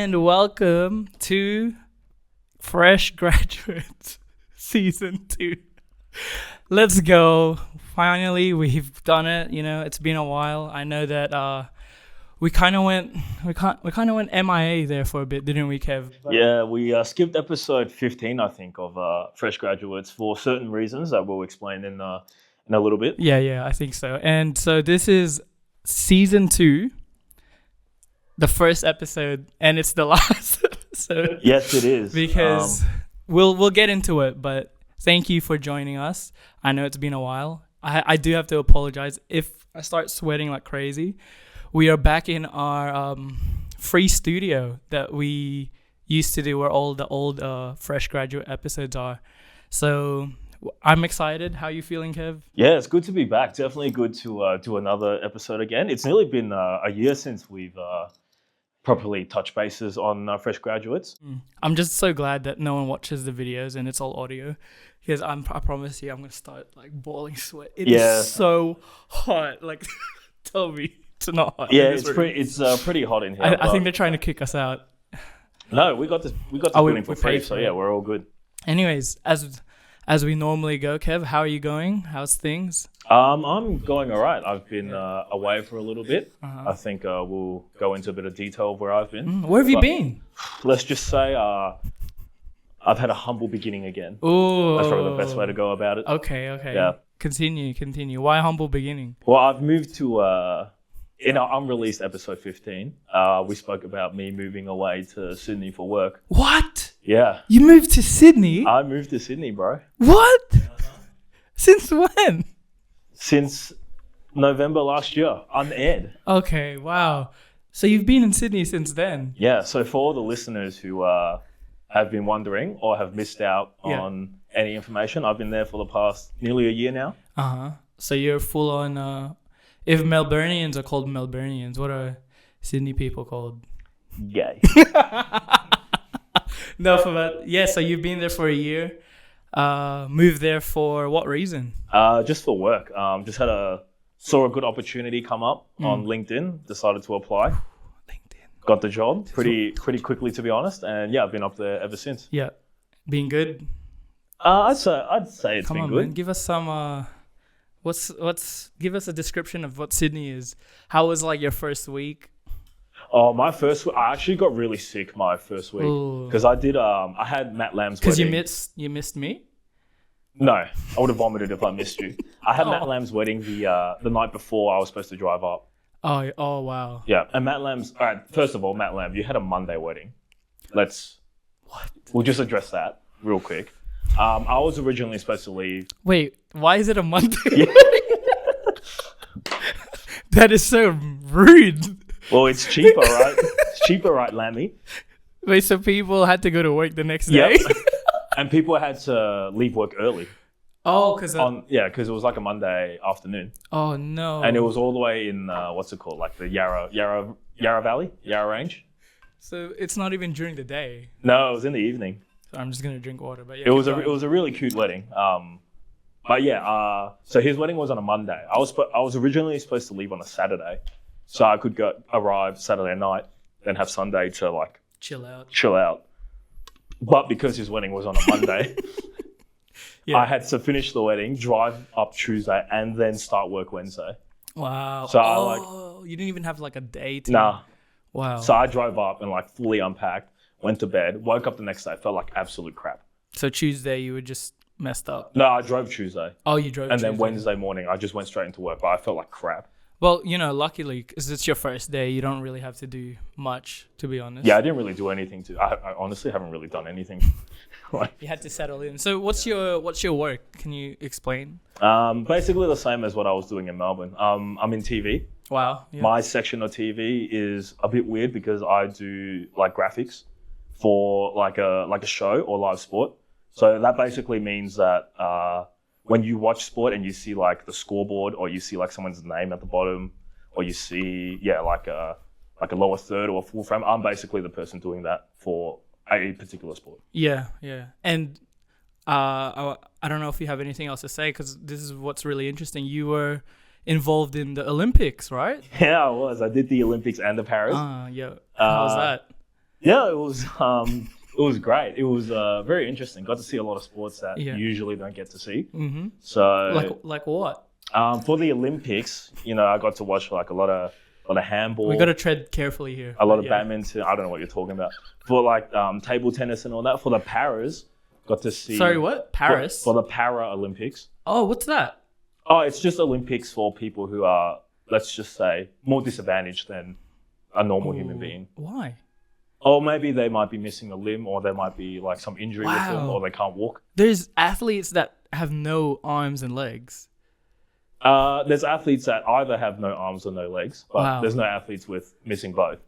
and welcome to Fresh Graduates Season 2. Let's go. Finally, we've done it. You know, it's been a while. I know that we kind of went MIA there for a bit, didn't we, Kev? Yeah, we skipped episode 15, I think, of Fresh Graduates for certain reasons that we'll explain in a little bit. Yeah, I think so. And so this is Season 2, the first episode, and it's the last episode. Yes, it is. Because we'll get into it, but thank you for joining us. I know it's been a while. I do have to apologize if I start sweating like crazy. We are back in our free studio that we used to do where all the old Fresh Graduate episodes are. So I'm excited. How are you feeling, Kev? Yeah, it's good to be back. Definitely good to do another episode again. It's nearly been a year since we've properly touched bases on Fresh Graduates. I'm just so glad that no one watches the videos and it's all audio. Because I promise you, I'm going to start like boiling sweat. It is so hot. Like, tell me it's not hot. Yeah, it's pretty hot in here. I think they're trying to kick us out. No, we got this building for free, so yeah, we're all good. Anyways, as we normally go, Kev, how are you going? How's things? I'm going all right. I've been away for a little bit. I think we'll go into a bit of detail of where I've been. Where have you been? Let's just say I've had a humble beginning again. Ooh. That's probably the best way to go about it. Okay. Yeah. Continue. Why humble beginning? Well, I've moved to, in our unreleased episode 15, we spoke about me moving away to Sydney for work. What? Yeah. You moved to Sydney? I moved to Sydney, bro. What? Since when? Since November last year, unaired. Okay, wow. So you've been in Sydney since then? Yeah, so for all the listeners who have been wondering or have missed out on any information, I've been there for the past nearly a year now. So you're full on, if Melburnians are called Melburnians, what are Sydney people called? Gay. No, for that. Yeah, so you've been there for a year. Moved there for what reason? Just for work. Just saw a good opportunity come up on LinkedIn, decided to apply. LinkedIn. Got the job pretty quickly, to be honest. And yeah, I've been up there ever since. Yeah. Been good? I'd say it's Come been on, good. Man. Give us some give us a description of what Sydney is. How was like your first week? Oh, I actually got really sick my first week because I had Matt Lamb's wedding. Because you missed me? No, I would have vomited if I missed you. I had Matt Lamb's wedding the night before I was supposed to drive up. Oh wow. Yeah, and Matt Lamb's. All right, first of all, Matt Lamb, you had a Monday wedding. We'll just address that real quick. I was originally supposed to leave. Wait, why is it a Monday? Yeah. That is so rude. Well, it's cheaper, right? It's cheaper, right, Lammy? Wait, so people had to go to work the next day? Yep. And people had to leave work early. Oh, because it was like a Monday afternoon. Oh no! And it was all the way in what's it called, like the Yarra Valley, Yarra Range. So it's not even during the day. No, it was in the evening. So I'm just gonna drink water, but yeah. It was a really cute wedding. But yeah, so his wedding was on a Monday. I was originally supposed to leave on a Saturday, so I could arrive Saturday night, then have Sunday to like chill out. But because his wedding was on a Monday, I had to finish the wedding, drive up Tuesday, and then start work Wednesday. Wow. So you didn't even have like a day to... Nah. Wow. So I drove up and like fully unpacked, went to bed, woke up the next day, felt like absolute crap. So Tuesday you were just messed up? No, I drove Tuesday. Oh, you drove Tuesday. And then Wednesday morning, I just went straight into work, but I felt like crap. Well, you know, luckily, because it's your first day, you don't really have to do much, to be honest. Yeah, I didn't really do anything. I honestly haven't really done anything. You had to settle in. So what's your work? Can you explain? Basically the same as what I was doing in Melbourne. I'm in TV. Wow. Yeah. My section of TV is a bit weird because I do like graphics for like a show or live sport. So that basically means that when you watch sport and you see like the scoreboard or you see like someone's name at the bottom or you see like a lower third or a full frame, I'm basically the person doing that for a particular sport. Yeah. And I don't know if you have anything else to say because this is what's really interesting. You were involved in the Olympics, right? Yeah, I was. I did the Olympics and the Paris. Yeah. How was that? Yeah, it was great. It was very interesting. Got to see a lot of sports that you usually don't get to see. Mm-hmm. So like what? for the Olympics, I got to watch like a lot of handball. We got to tread carefully here. A lot of badminton. I don't know what you're talking about. For like table tennis and all that. For the paras, got to see. Sorry, what? Paris? For the Para Olympics. Oh, what's that? Oh, it's just Olympics for people who are, let's just say, more disadvantaged than a normal human being. Why? Or maybe they might be missing a limb, or there might be like some injury with them, or they can't walk. There's athletes that have no arms and legs. There's athletes that either have no arms or no legs, but there's no athletes with missing both.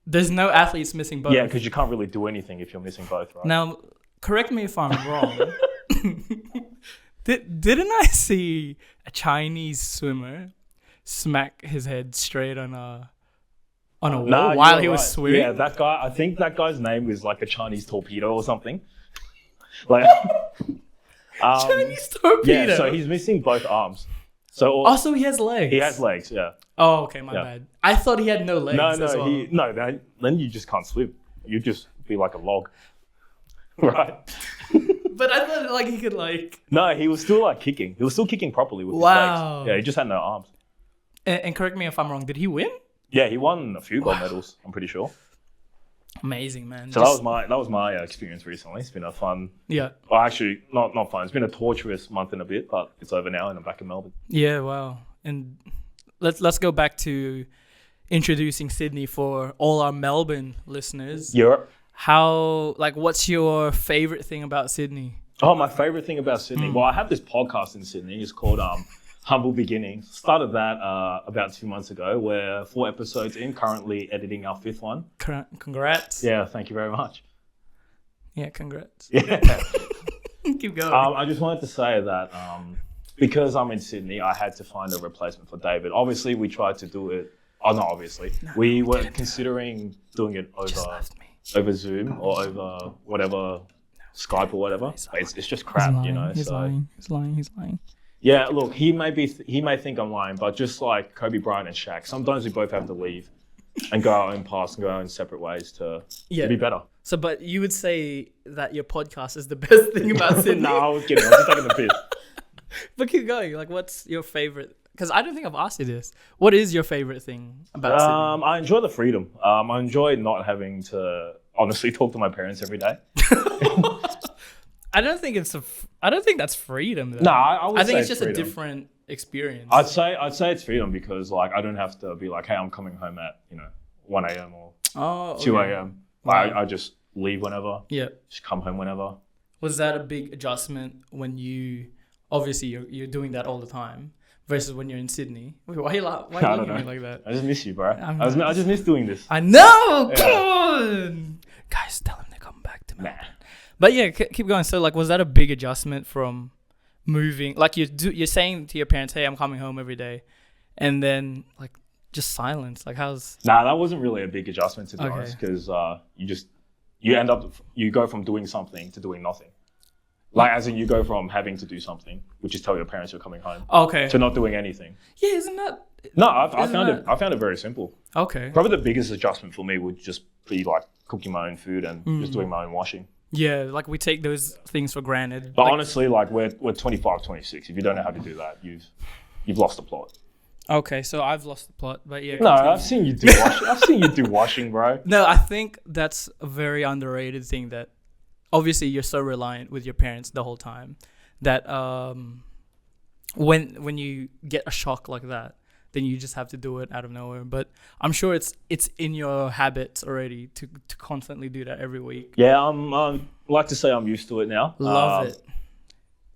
There's no athletes missing both? Yeah, because you can't really do anything if you're missing both, right? Now, correct me if I'm wrong. Didn't I see a Chinese swimmer smack his head straight on a wall while he was swimming? Yeah, that guy. I think that guy's name is like a Chinese torpedo or something. Like Chinese torpedo. Yeah, so he's missing both arms. So also he has legs. He has legs. Yeah. Oh, okay, my bad. I thought he had no legs. No, then you just can't swim. You just be like a log, right? But I thought like he could like. No, he was still like kicking. He was still kicking properly with his legs. Yeah, he just had no arms. And correct me if I'm wrong. Did he win? Yeah, he won a few gold medals. I'm pretty sure. Amazing, man. So that was my experience recently. It's been a fun. Yeah. Well, actually, not fun. It's been a torturous month and a bit, but it's over now, and I'm back in Melbourne. Yeah. Wow. And let's go back to introducing Sydney for all our Melbourne listeners. Europe. What's your favorite thing about Sydney? Oh, my favorite thing about Sydney. Well, I have this podcast in Sydney. It's called Humble Beginnings. Started that about 2 months ago. We're 4 episodes in, currently editing our 5th one. Congrats. Yeah, thank you very much. Yeah, congrats. Yeah. Keep going. I just wanted to say that because I'm in Sydney, I had to find a replacement for David. Obviously, we tried to do it. Oh, not obviously. We were considering doing it over Zoom or over whatever, Skype or whatever. But it's just crap, He's lying. He's lying. Yeah, look, he may think I'm lying, but just like Kobe Bryant and Shaq, sometimes we both have to leave and go our own paths and go our own separate ways to be better. So, but you would say that your podcast is the best thing about Sydney? No, I was kidding. I was just taking the piss. But keep going. Like, what's your favorite? Because I don't think I've asked you this. What is your favorite thing about Sydney? I enjoy the freedom. I enjoy not having to honestly talk to my parents every day. I don't think that's freedom, though. No, I think it's just freedom. A different experience. I'd say it's freedom because like I don't have to be like, hey, I'm coming home at 1 a.m. or 2 a.m. I just leave whenever. Yeah. Just come home whenever. Was that a big adjustment when you're doing that all the time versus when you're in Sydney? Wait, why are you looking at me like that? I just miss you, bro. I just miss doing this. I know. Come on, guys, tell him to come back to Melbourne. But yeah, keep going. So like, was that a big adjustment from moving? Like you're saying to your parents, "Hey, I'm coming home every day," and then like just silence. Like how's? Nah, that wasn't really a big adjustment to be honest, because you go from doing something to doing nothing. Like as in you go from having to do something, which is tell your parents you're coming home, to not doing anything. Yeah, isn't that? No, I found it very simple. Okay. Probably the biggest adjustment for me would just be like cooking my own food and just doing my own washing. Yeah, like we take those things for granted. But honestly, like we're 25, 26. If you don't know how to do that, you've lost the plot. Okay, so I've lost the plot, but yeah. No, I've seen you do washing. I've seen you do washing, bro. No, I think that's a very underrated thing that obviously you're so reliant with your parents the whole time that when you get a shock like that, then you just have to do it out of nowhere. But I'm sure it's in your habits already to constantly do that every week. Yeah, I like to say I'm used to it now. Love it.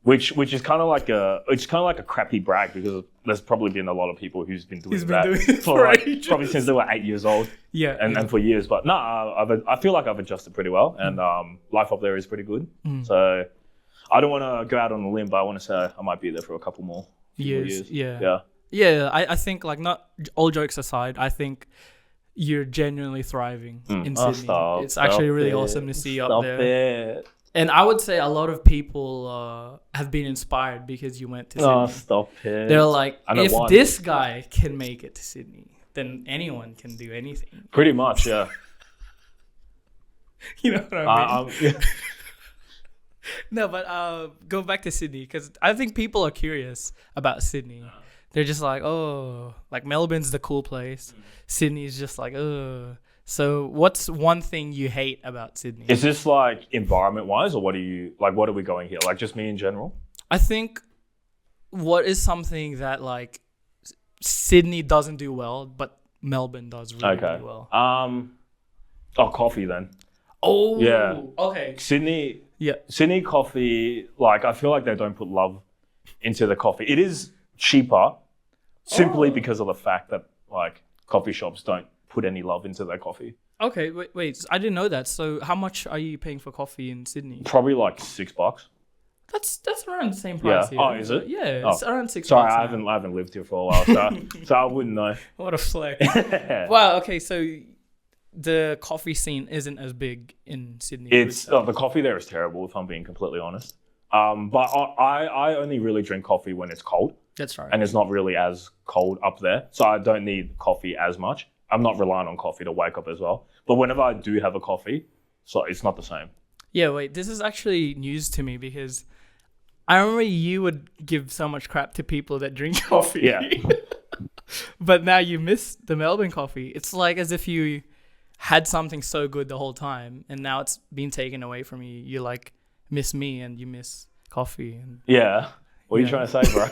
Which is kind of like a crappy brag because there's probably been a lot of people who's been doing that for like, probably since they were 8 years old. Yeah, and for years. But no, I feel like I've adjusted pretty well, and life up there is pretty good. So I don't want to go out on a limb, but I want to say I might be there for a couple more years. Yeah. I think like not all jokes aside, I think you're genuinely thriving in Sydney. It's actually really awesome to see you up there. And I would say a lot of people have been inspired because you went to Sydney. Oh, stop it. They're like, if this guy can make it to Sydney, then anyone can do anything. Pretty much, yeah. You know what I mean? Yeah. No, but go back to Sydney because I think people are curious about Sydney. They're just like, oh, like Melbourne's the cool place. Sydney's just like, ugh. So what's one thing you hate about Sydney? Is this like environment wise, or what are we going here? Like just me in general? I think what is something that like Sydney doesn't do well, but Melbourne does really, really well. Coffee then. Oh, yeah. Okay. Sydney coffee, like I feel like they don't put love into the coffee. It is cheaper simply because of the fact that like coffee shops don't put any love into their coffee. Okay, wait. I didn't know that. So how much are you paying for coffee in Sydney? Probably like $6. That's around the same price here. Oh, is it? Yeah, it's around $6. Sorry, I haven't lived here for a while, so I wouldn't know. What a flex. Wow, okay, so the coffee scene isn't as big in Sydney. It's the coffee there is terrible, if I'm being completely honest. But I only really drink coffee when it's cold. That's right. And it's not really as cold up there, so I don't need coffee as much. I'm not relying on coffee to wake up as well. But whenever I do have a coffee, so it's not the same. Yeah, wait, this is actually news to me because I remember you would give so much crap to people that drink coffee. Yeah. But now you miss the Melbourne coffee. It's like as if you had something so good the whole time and now it's been taken away from you. You like miss me and you miss coffee. And Yeah. What are you trying to say, bro?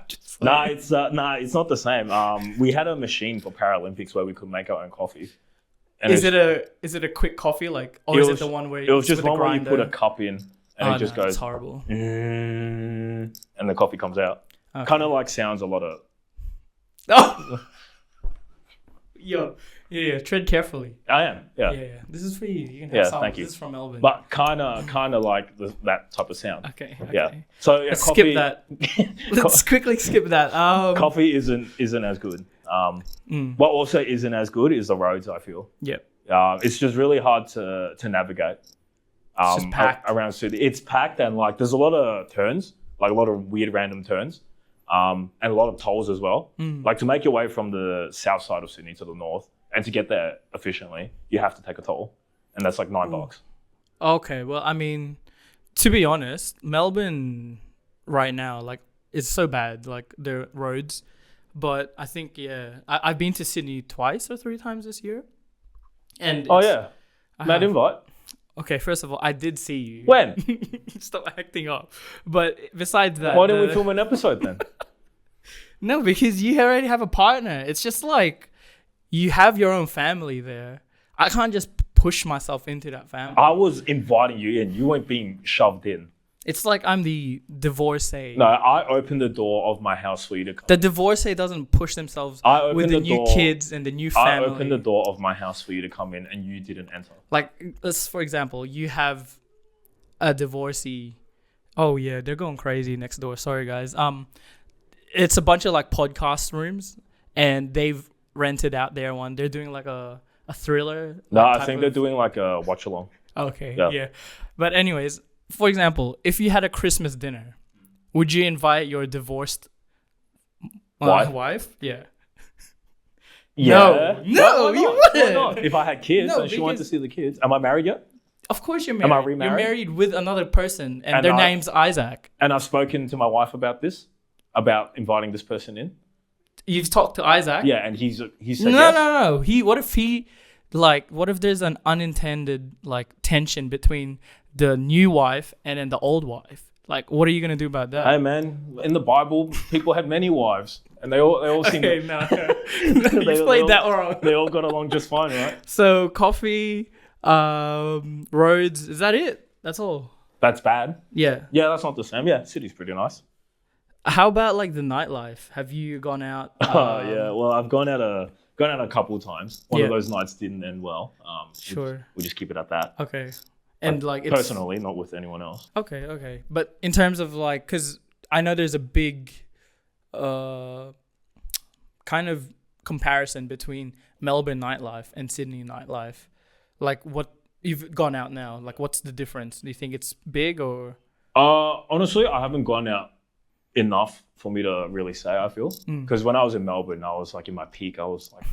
It's it's not the same. We had a machine for Paralympics where we could make our own coffee. And is it a quick coffee is it the one where it was just one where you put a cup in and it just goes. It's horrible. And the coffee comes out. Okay. Kind of like sounds a lot of. Oh. Yeah. Tread carefully. I am. Yeah. Yeah. This is for you. You can have some. Thank you. This is from Melbourne. But kind of like that type of sound. Okay. Yeah. So Let's coffee, skip that. Let's quickly skip that. Coffee isn't as good. What also isn't as good is the roads, I feel. Yep. It's just really hard to navigate. It's just packed around Sydney. It's packed and like there's a lot of turns, like a lot of weird random turns, and a lot of tolls as well. Like to make your way from the south side of Sydney to the north and to get there efficiently, you have to take a toll, and that's like $9. Okay, well, I mean, to be honest, Melbourne right now, like, it's so bad, like the roads. But I think I've been to Sydney twice or 3 times this year. And mad invite. Okay, first of all, I did see you. When? Stop acting up. But besides that, why didn't we film an episode then? No, because you already have a partner. It's just like you have your own family there. I can't just push myself into that family. I was inviting you in. You weren't being shoved in. It's like I'm the divorcee. No, I opened the door of my house for you to come. The divorcee doesn't push themselves with the new kids and the new family. I opened the door of my house for you to come in and you didn't enter. Like, let's, for example, you have a divorcee. Oh, yeah, they're going crazy next door. Sorry, guys. It's a bunch of, like, podcast rooms, and they've rented out their one. They're doing, like, a thriller. No, I think they're doing, like, a watch-along. Okay, yeah. But anyways, for example, if you had a Christmas dinner, would you invite your divorced wife? Yeah. Yeah. No, you wouldn't. Why not? If I had kids and she wanted to see the kids. Am I married yet? Of course you're married. Am I remarried? You're married with another person and their name's Isaac. And I've spoken to my wife about this, about inviting this person in. You've talked to Isaac? Yeah, and he said yes. No. What if there's an unintended, like, tension between the new wife and then the old wife? Like, what are you going to do about that? Hey, man, in the Bible, people had many wives. And they all seem... Okay, no. You explained that wrong. They all got along just fine, right? So, coffee, roads, is that it? That's all? That's bad? Yeah. Yeah, that's not the same. Yeah, city's pretty nice. How about, like, the nightlife? Have you gone out? Yeah, well, I've gone out a couple of times. One of those nights didn't end well. Sure. We'll just keep it at that. Okay. And like it's personally, not with anyone else. Okay. But in terms of like, because I know there's a big kind of comparison between Melbourne nightlife and Sydney nightlife. Like, what you've gone out now, like, what's the difference? Do you think it's big or? Honestly, I haven't gone out enough for me to really say, I feel. Because when I was in Melbourne, I was like in my peak. I was like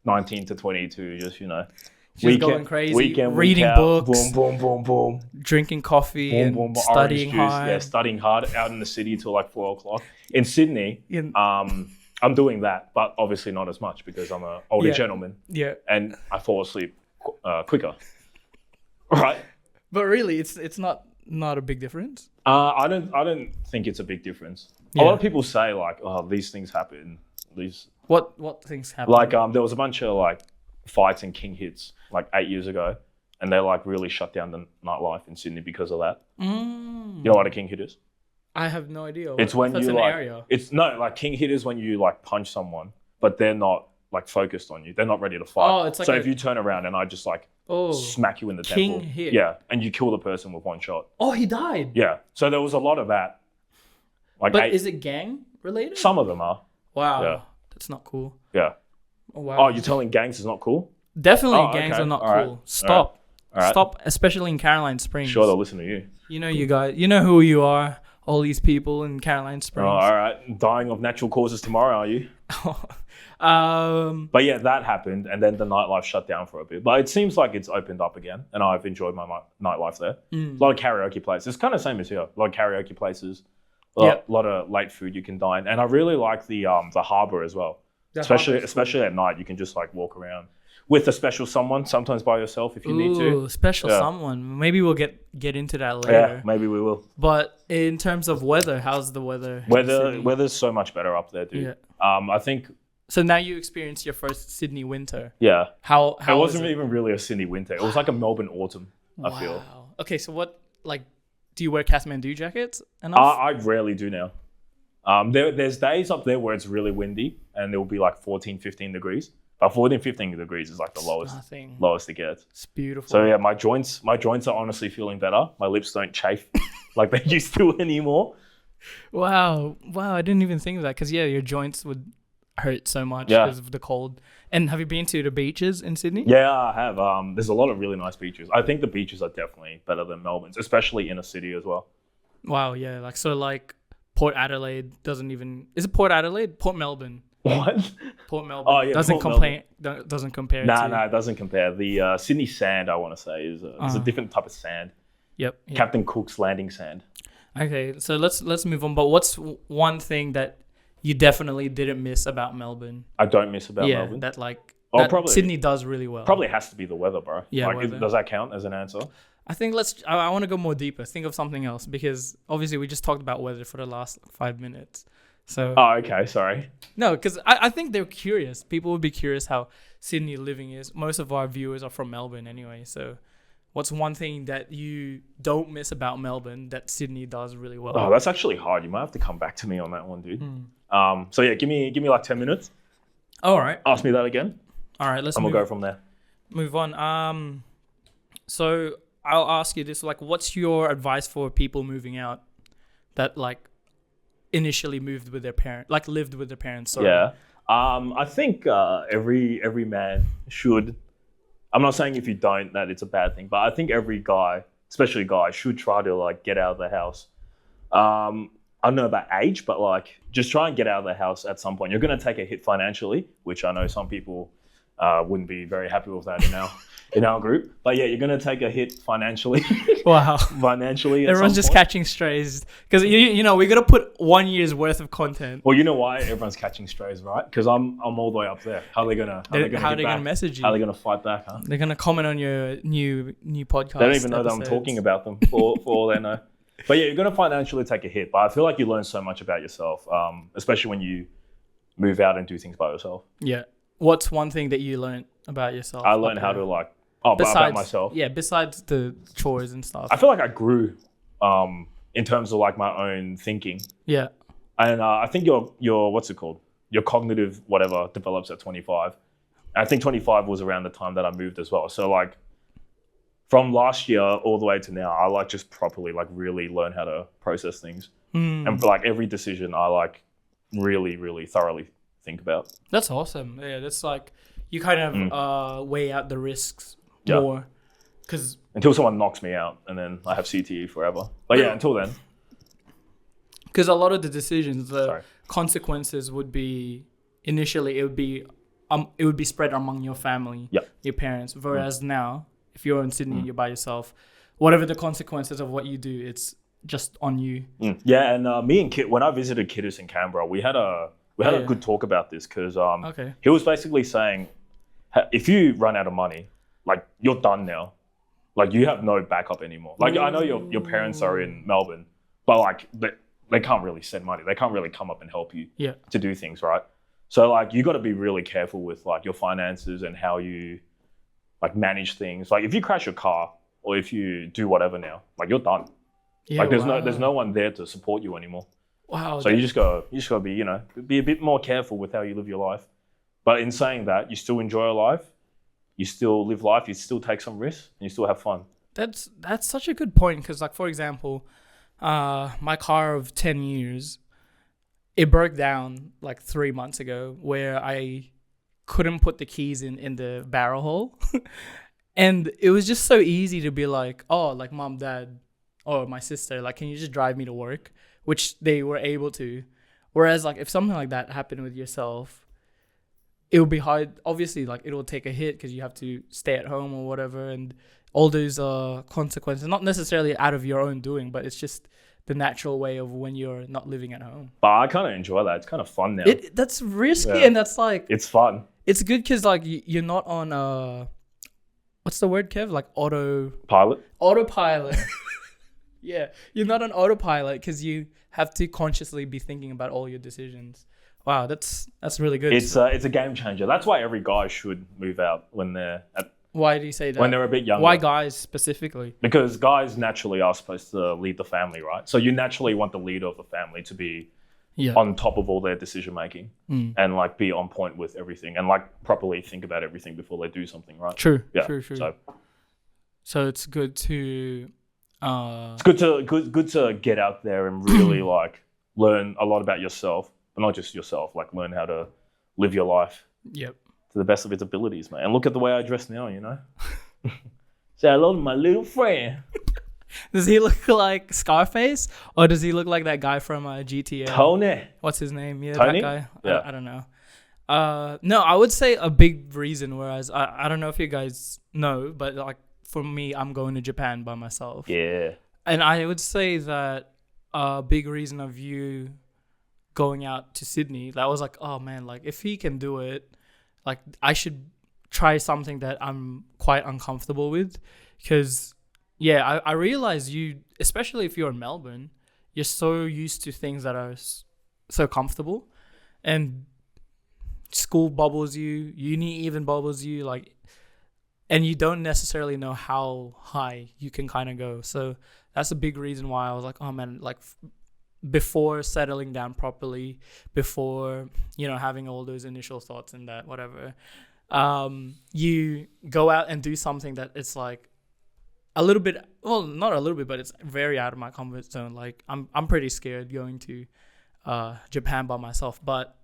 19 to 22, just, just going crazy, weekend, reading week out, books, boom, boom, boom, boom, drinking coffee, boom, and boom, boom, studying orange juice. hard. Yeah, studying hard out in the city till like 4 o'clock. In Sydney, In- I'm doing that, but obviously not as much because I'm an older Yeah. gentleman Yeah, and I fall asleep quicker. Right? but really, it's not a big difference. I don't think it's a big difference. Yeah. A lot of people say like, oh, these things happen. What things happen? Like there was a bunch of like fights and king hits like 8 years ago, and they like really shut down the nightlife in Sydney because of that. You know what a king hit is? I have no idea. It's when That's you an like area. it's no like king hit is when you like punch someone, but they're not like focused on you. They're not ready to fight. Oh, it's like so if you turn around and I just like Oh, smack you in the king temple, hit. yeah, and you kill the person with one shot. Oh, he died. Yeah. So there was a lot of that. Like But is it gang related? some of them are. Wow, Yeah. that's not cool. Yeah. Oh, wow. Oh, you're telling gangs is not cool? Definitely, Oh, gangs okay. are not All right. cool. Stop. All right. Stop, especially in Caroline Springs. Sure, they'll listen to you. You know, you guys. You know who you are. All these people in Caroline Oh, Springs. all right. Dying of natural causes tomorrow, are you? But yeah, that happened, and then the nightlife shut down for a bit. But it seems like it's opened up again, and I've enjoyed my nightlife there. A lot of karaoke places. It's kind of same as here. A lot of karaoke places. A lot of late food you can dine, and I really like the harbour as well. Especially at night, you can just like walk around with a special someone. Sometimes by yourself if you need to. Special Yeah. someone. Maybe we'll get into that later. Yeah, maybe we will. But in terms of weather, how's the weather? in Sydney? Weather's so much better up there, dude. Yeah. I think. So now you experienced your first Sydney winter. Yeah. How It wasn't even really a Sydney winter. It was like a Melbourne autumn. I feel. Wow. Okay, so what like do you wear Kathmandu jackets enough? I rarely do now. There's days up there where it's really windy and it will be like 14, 15 degrees. But 14, 15 degrees is like the lowest it gets. It's beautiful. So yeah, my joints are honestly feeling better. My lips don't chafe like they used to anymore. Wow, I didn't even think of that because your joints would hurt so much Yeah. because of the cold. And have you been to the beaches in Sydney? Yeah, I have. There's a lot of really nice beaches. I think the beaches are definitely better than Melbourne's, especially in a city as well. Wow, yeah, like Port Adelaide doesn't even is it Port Adelaide? Port Melbourne. What? Port Melbourne. Oh, yeah, doesn't Port compare. Doesn't compare. Nah, to, it doesn't compare. The Sydney sand, I want to say, is a different type of sand. Yep. Captain Cook's Landing sand. Okay, so let's move on. But what's one thing that you definitely didn't miss about Melbourne? I don't miss about Melbourne. That like Oh, that probably- Sydney does really well. Probably has to be the weather, bro. Yeah, Like, weather. does that count as an answer? I think I want to go more deeper. Think of something else because obviously we just talked about weather for the last 5 minutes. So Oh, okay. Sorry. no, because I think they're curious. People would be curious how Sydney living is. Most of our viewers are from Melbourne anyway. So what's one thing that you don't miss about Melbourne that Sydney does really well? Oh, that's actually hard. You might have to come back to me on that one, dude. So yeah, give me like 10 minutes. All right. Ask me that again, All right. Let's and we'll go from there. move on. So I'll ask you this: like, what's your advice for people moving out that like initially moved with their parent, like lived with their parents? Sorry. Yeah. I think every man should. I'm not saying if you don't that it's a bad thing, but I think every guy, especially guys, should try to like get out of the house. I don't know about age, but like just try and get out of the house at some point. You're going to take a hit financially, which I know some people wouldn't be very happy with that in our group. But yeah, you're going to take a hit financially. Wow. Financially, at Everyone's some just point. catching strays because you know we got to put 1 year's worth of content. Well, you know why everyone's catching strays, right? Because I'm all the way up there. How are they gonna Message you? How are they gonna fight back, huh? They're gonna comment on your new podcast. They don't even know that I'm episodes. talking about them for all they know. But yeah, you're gonna financially take a hit. But I feel like you learn so much about yourself, especially when you move out and do things by yourself. Yeah. What's one thing that you learned about yourself? I learned how to about myself. Yeah, besides the chores and stuff. I feel like I grew in terms of like my own thinking. Yeah. And I think your what's it called? Your cognitive whatever develops at 25. I think 25 was around the time that I moved as well. So like from last year all the way to now, I like just properly like really learn how to process things. And for like every decision I like really, really thoroughly think about. That's awesome. Yeah, that's like you kind of weigh out the risks Yeah. more because Until someone knocks me out and then I have CTE forever. But yeah, until then. a lot of the decisions, the Sorry. consequences would be initially it would be it would be spread among your family, Yep. your parents. Whereas now, if you're in Sydney and you're by yourself, whatever the consequences of what you do, it's just on you. Yeah, and me and Kit, when I visited Kittus in Canberra, we had a good talk about this because Okay. he was basically saying, if you run out of money, like you're done now, like you have no backup anymore. Like I know your parents are in Melbourne, but like they can't really send money. They can't really come up and help you to do things, right? So like you got to be really careful with like your finances and how you like manage things. Like if you crash your car or if you do whatever now, like you're done. Yeah, Like there's no one there to support you anymore. Wow. So you just gotta be a bit more careful with how you live your life. But in saying that, you still enjoy your life, you still live life, you still take some risks, and you still have fun. That's such a good point because, like, for example, my car of 10 years, it broke down like 3 months ago where I couldn't put the keys in the barrel hole. And it was just so easy to be like, oh, like mom, dad, or my sister, like, can you just drive me to work? Which they were able to. Whereas, like, if something like that happened with yourself, it would be hard. Obviously, like, it will take a hit because you have to stay at home or whatever. And all those consequences, not necessarily out of your own doing, but it's just the natural way of when you're not living at home. But I kind of enjoy that. It's kind of fun now. That's risky and that's like... It's fun. It's good because, like, you're not on... what's the word, Kev? Like, Pilot? Autopilot. Yeah, you're not on autopilot because you have to consciously be thinking about all your decisions. Wow, that's really good. It's a game changer. That's why every guy should move out when they're why do you say that? When they're a bit younger. Why guys specifically? Because guys naturally are supposed to lead the family, right? So you naturally want the leader of the family to be on top of all their decision making and like be on point with everything and like properly think about everything before they do something, right? True. Yeah. True. So it's good to. It's good to get out there and really like learn a lot about yourself, but not just yourself. Like learn how to live your life. Yep. To the best of its abilities, mate. And look at the way I dress now, you know. Say hello to my little friend. Does he look like Scarface, or does he look like that guy from GTA? Tony. What's his name? Yeah, Tony? that guy. Yeah. I don't know. No, I would say a big reason. Whereas I don't know if you guys know, but like for me, I'm going to Japan by myself. Yeah. And I would say that a big reason of you going out to Sydney, that was like, oh man, like if he can do it, like I should try something that I'm quite uncomfortable with. Because, yeah, I realize you, especially if you're in Melbourne, you're so used to things that are so comfortable. And school bubbles you, uni even bubbles you, like, and you don't necessarily know how high you can kind of go. So that's a big reason why I was like, oh man, like before settling down properly, before, you know, having all those initial thoughts and that, whatever, you go out and do something that it's like a little bit, well, not a little bit, but it's very out of my comfort zone. Like I'm pretty scared going to Japan by myself, but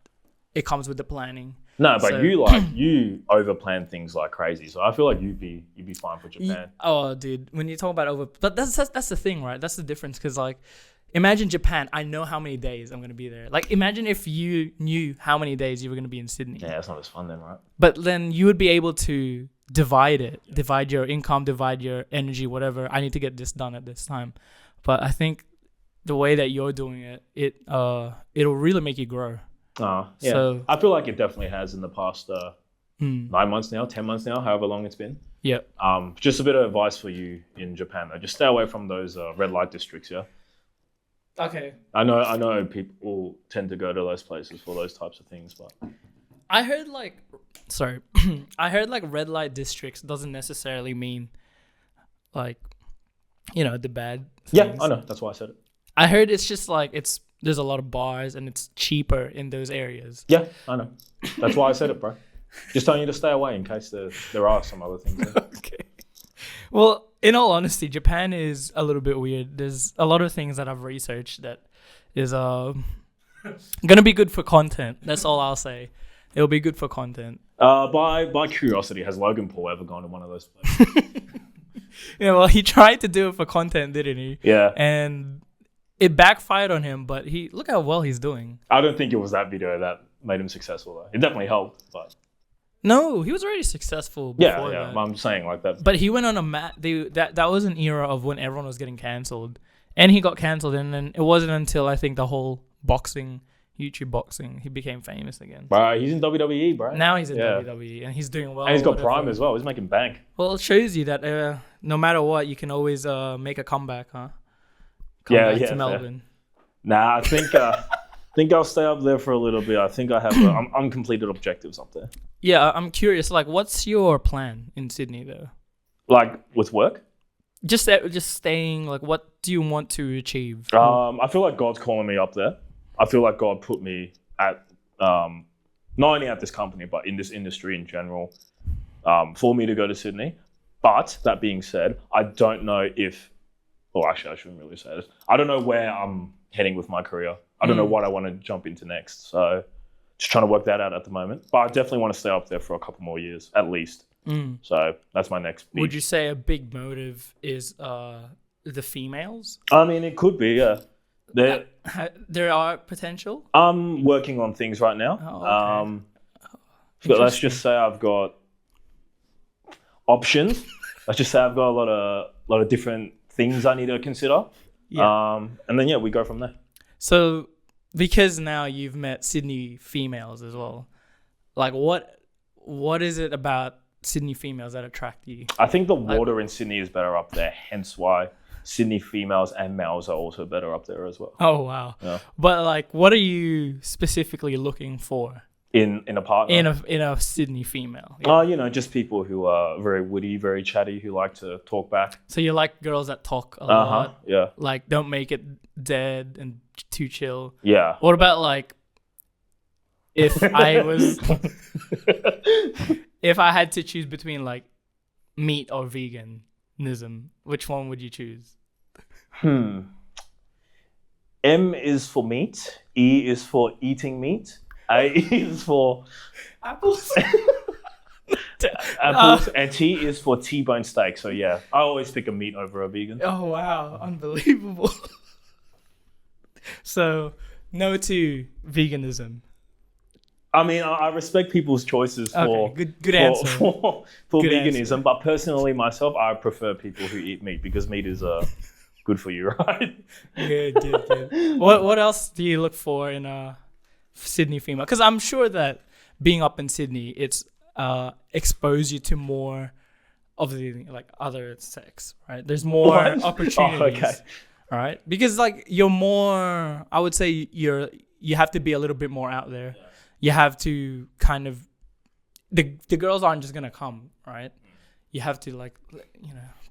it comes with the planning. No, but so, you over plan things like crazy. So I feel like you'd be fine for Japan. Oh, dude, when you talk about but that's the thing, right? That's the difference. Because like, imagine Japan. I know how many days I'm gonna be there. Like, imagine if you knew how many days you were gonna be in Sydney. Yeah, that's not as fun then, right? But then you would be able to divide it, divide your income, divide your energy, whatever. I need to get this done at this time. But I think the way that you're doing it, it'll really make you grow. Yeah. So, I feel like it definitely has in the past 9 months now, 10 months now, however long it's been. Yeah. Just a bit of advice for you in Japan though. Just stay away from those red light districts, yeah? Okay. I know people tend to go to those places for those types of things, but I heard like red light districts doesn't necessarily mean like, you know, the bad things. Yeah, I know. That's why I said it. I heard it's just like there's a lot of bars and it's cheaper in those areas. Yeah, I know. That's why I said it, bro. Just telling you to stay away in case there are some other things there. Okay. Well, in all honesty, Japan is a little bit weird. There's a lot of things that I've researched that is gonna be good for content. That's all I'll say. It'll be good for content. By curiosity, has Logan Paul ever gone to one of those places? Yeah, well, he tried to do it for content, didn't he? Yeah. And it backfired on him, but look how well he's doing. I don't think it was that video that made him successful though. It definitely helped, but No, he was already successful Yeah, before yeah. that. I'm saying like that. But he went on a that was an era of when everyone was getting cancelled, and he got cancelled, and then it wasn't until I think the whole YouTube boxing, he became famous again. Bro, he's in WWE, bro. Now he's in Yeah. WWE, and he's doing well. And he's got whatever. Prime as well. He's making bank. Well, it shows you that no matter what, you can always make a comeback, huh? Yeah, Back yeah, to Melbourne. Nah, I think I'll stay up there for a little bit. I think I have uncompleted objectives up there. Yeah, I'm curious. Like, what's your plan in Sydney, though? Like with work? Just staying. Like, what do you want to achieve? I feel like God's calling me up there. I feel like God put me at not only at this company but in this industry in general for me to go to Sydney. But that being said, I don't know if, or actually I shouldn't really say this. I don't know where I'm heading with my career. I don't know what I want to jump into next. So just trying to work that out at the moment. But I definitely want to stay up there for a couple more years at least. So that's my next big. Would you say a big motive is the females? I mean, it could be, yeah. There are potential. I'm working on things right now. Oh, okay. But let's just say I've got options. Let's just say I've got a lot of different things I need to consider. Yeah. And then we go from there. So, because now you've met Sydney females as well, like what is it about Sydney females that attract you? I think the water in Sydney is better up there, hence why Sydney females and males are also better up there as well. Oh wow! Yeah. But like, what are you specifically looking for in a partner? In a Sydney female? Yeah. Just people who are very witty, very chatty, who like to talk back. So you like girls that talk a lot, yeah. Like don't make it dead and too chill. Yeah. What about like if I was if I had to choose between like meat or veganism, which one would you choose? M is for meat, E is for eating meat, A is for Apples. apples, and T is for T-bone steak. So yeah, I always pick a meat over a vegan. Oh wow, unbelievable. So no to veganism. I mean, I respect people's choices for good answer. for Good veganism, answer. but personally myself, I prefer people who eat meat because meat is good for you, right? Good. What else do you look for in a Sydney female? Because I'm sure that being up in Sydney, it's exposed you to more of the like other sex, right? There's more opportunities. Oh, okay. All right, because like you're more. I would say you have to be a little bit more out there. Yeah. You have to kind of the girls aren't just gonna come, right? You have to like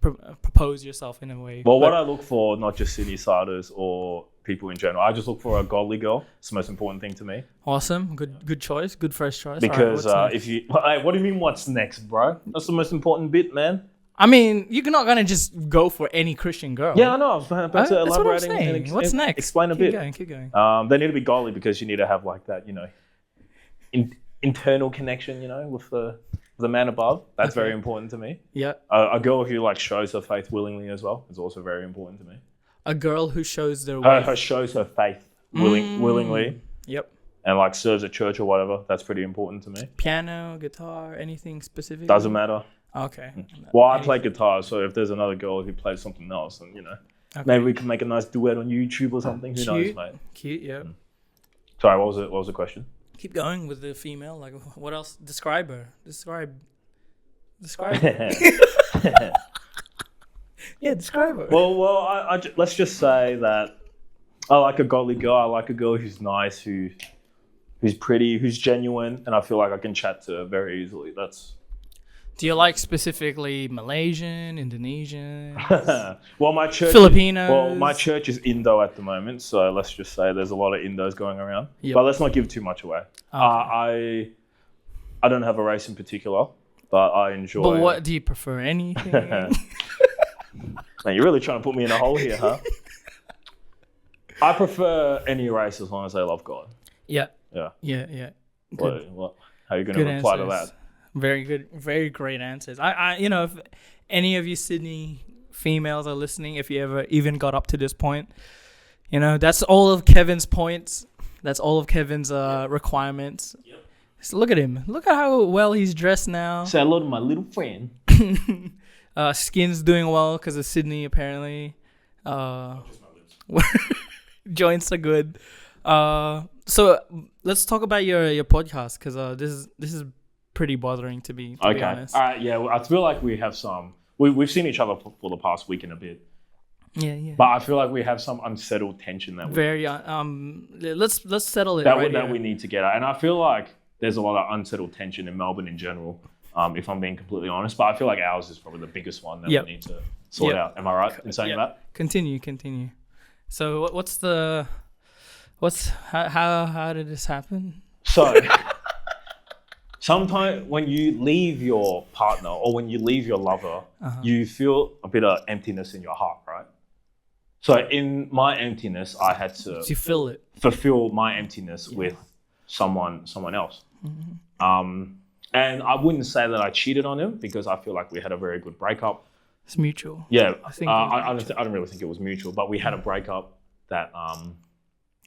propose yourself in a way. Well, what I look for, not just Sydney-siders or people in general, I just look for a godly girl. It's the most important thing to me. Awesome, good choice, good first choice. Because right, if you, hey, what do you mean? What's next, bro? That's the most important bit, man. I mean, you're not gonna just go for any Christian girl. Yeah, I know. I was about to elaborate and what's next? Explain a bit. Keep going. They need to be godly because you need to have like that, internal connection, with the man above. That's very important to me. Yeah. A girl who like shows her faith willingly as well is also very important to me. A girl who shows her shows her faith willingly. Yep. And like serves at church or whatever. That's pretty important to me. Piano, guitar, anything specific? Doesn't matter. Okay. Well, I play guitar, so if there's another girl who plays something else, then maybe we can make a nice duet on YouTube or something. Who knows, mate? Cute, yeah. Sorry, what was the question? Keep going with the female. Like, what else? Describe her. Describe her. Yeah, describe her. Well, let's just say that I like a godly girl. I like a girl who's nice, who's pretty, who's genuine, and I feel like I can chat to her very easily. Do you like specifically Malaysian, Indonesian? Well, my church Filipinos? My church is Indo at the moment, so let's just say there's a lot of Indos going around. Yep. But let's not give too much away. Okay. I don't have a race in particular, but I enjoy. But what do you prefer? Anything? Man, you're really trying to put me in a hole here, huh? I prefer any race as long as they love God. Yeah. Yeah. Good. What? How are you going to reply to that? Very good, very great answers. I if any of you Sydney females are listening, if you ever even got up to this point, that's all of Kevin's points. That's all of Kevin's requirements. Yep. So look at him. Look at how well he's dressed now. Say hello to my little friend. Skin's doing well because of Sydney, apparently. Joints are good. So let's talk about your podcast because this is pretty bothering to be honest. All right. Yeah. I feel like we have some. We've seen each other for the past week and a bit. Yeah. But I feel like we have some unsettled tension that let's settle it that we need to get at. And I feel like there's a lot of unsettled tension in Melbourne in general. If I'm being completely honest, but I feel like ours is probably the biggest one that we need to sort out. Am I right in saying that? Continue. So how did this happen? So sometimes when you leave your partner or when you leave your lover, you feel a bit of emptiness in your heart, right? So in my emptiness, I had to fulfill my emptiness with someone else. Mm-hmm. And I wouldn't say that I cheated on him because I feel like we had a very good breakup. It's mutual. Yeah, I don't really think it was mutual, but we had a breakup that.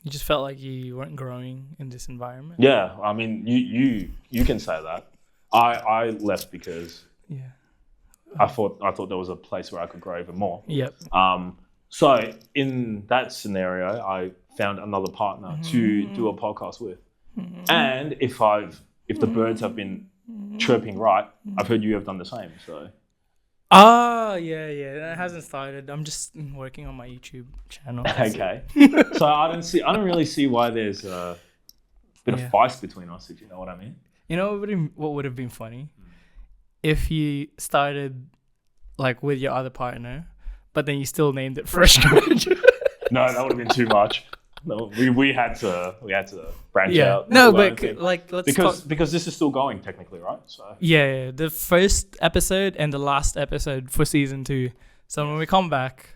You just felt like you weren't growing in this environment. Yeah, I mean, you can say that. I left because I thought there was a place where I could grow even more. Yep. So in that scenario, I found another partner to do a podcast with, and if the birds have been chirping right, I've heard you have done the same. So. Yeah. That hasn't started. I'm just working on my YouTube channel. Okay. So I don't really see why there's a bit of feist between us, if you know what I mean. You know what would have been funny? If you started like with your other partner, but then you still named it Fresh Graduate. No, that would have been too much. No, we had to branch out. No, but let's because this is still going technically, right? So the first episode and the last episode for season 2. So when we come back,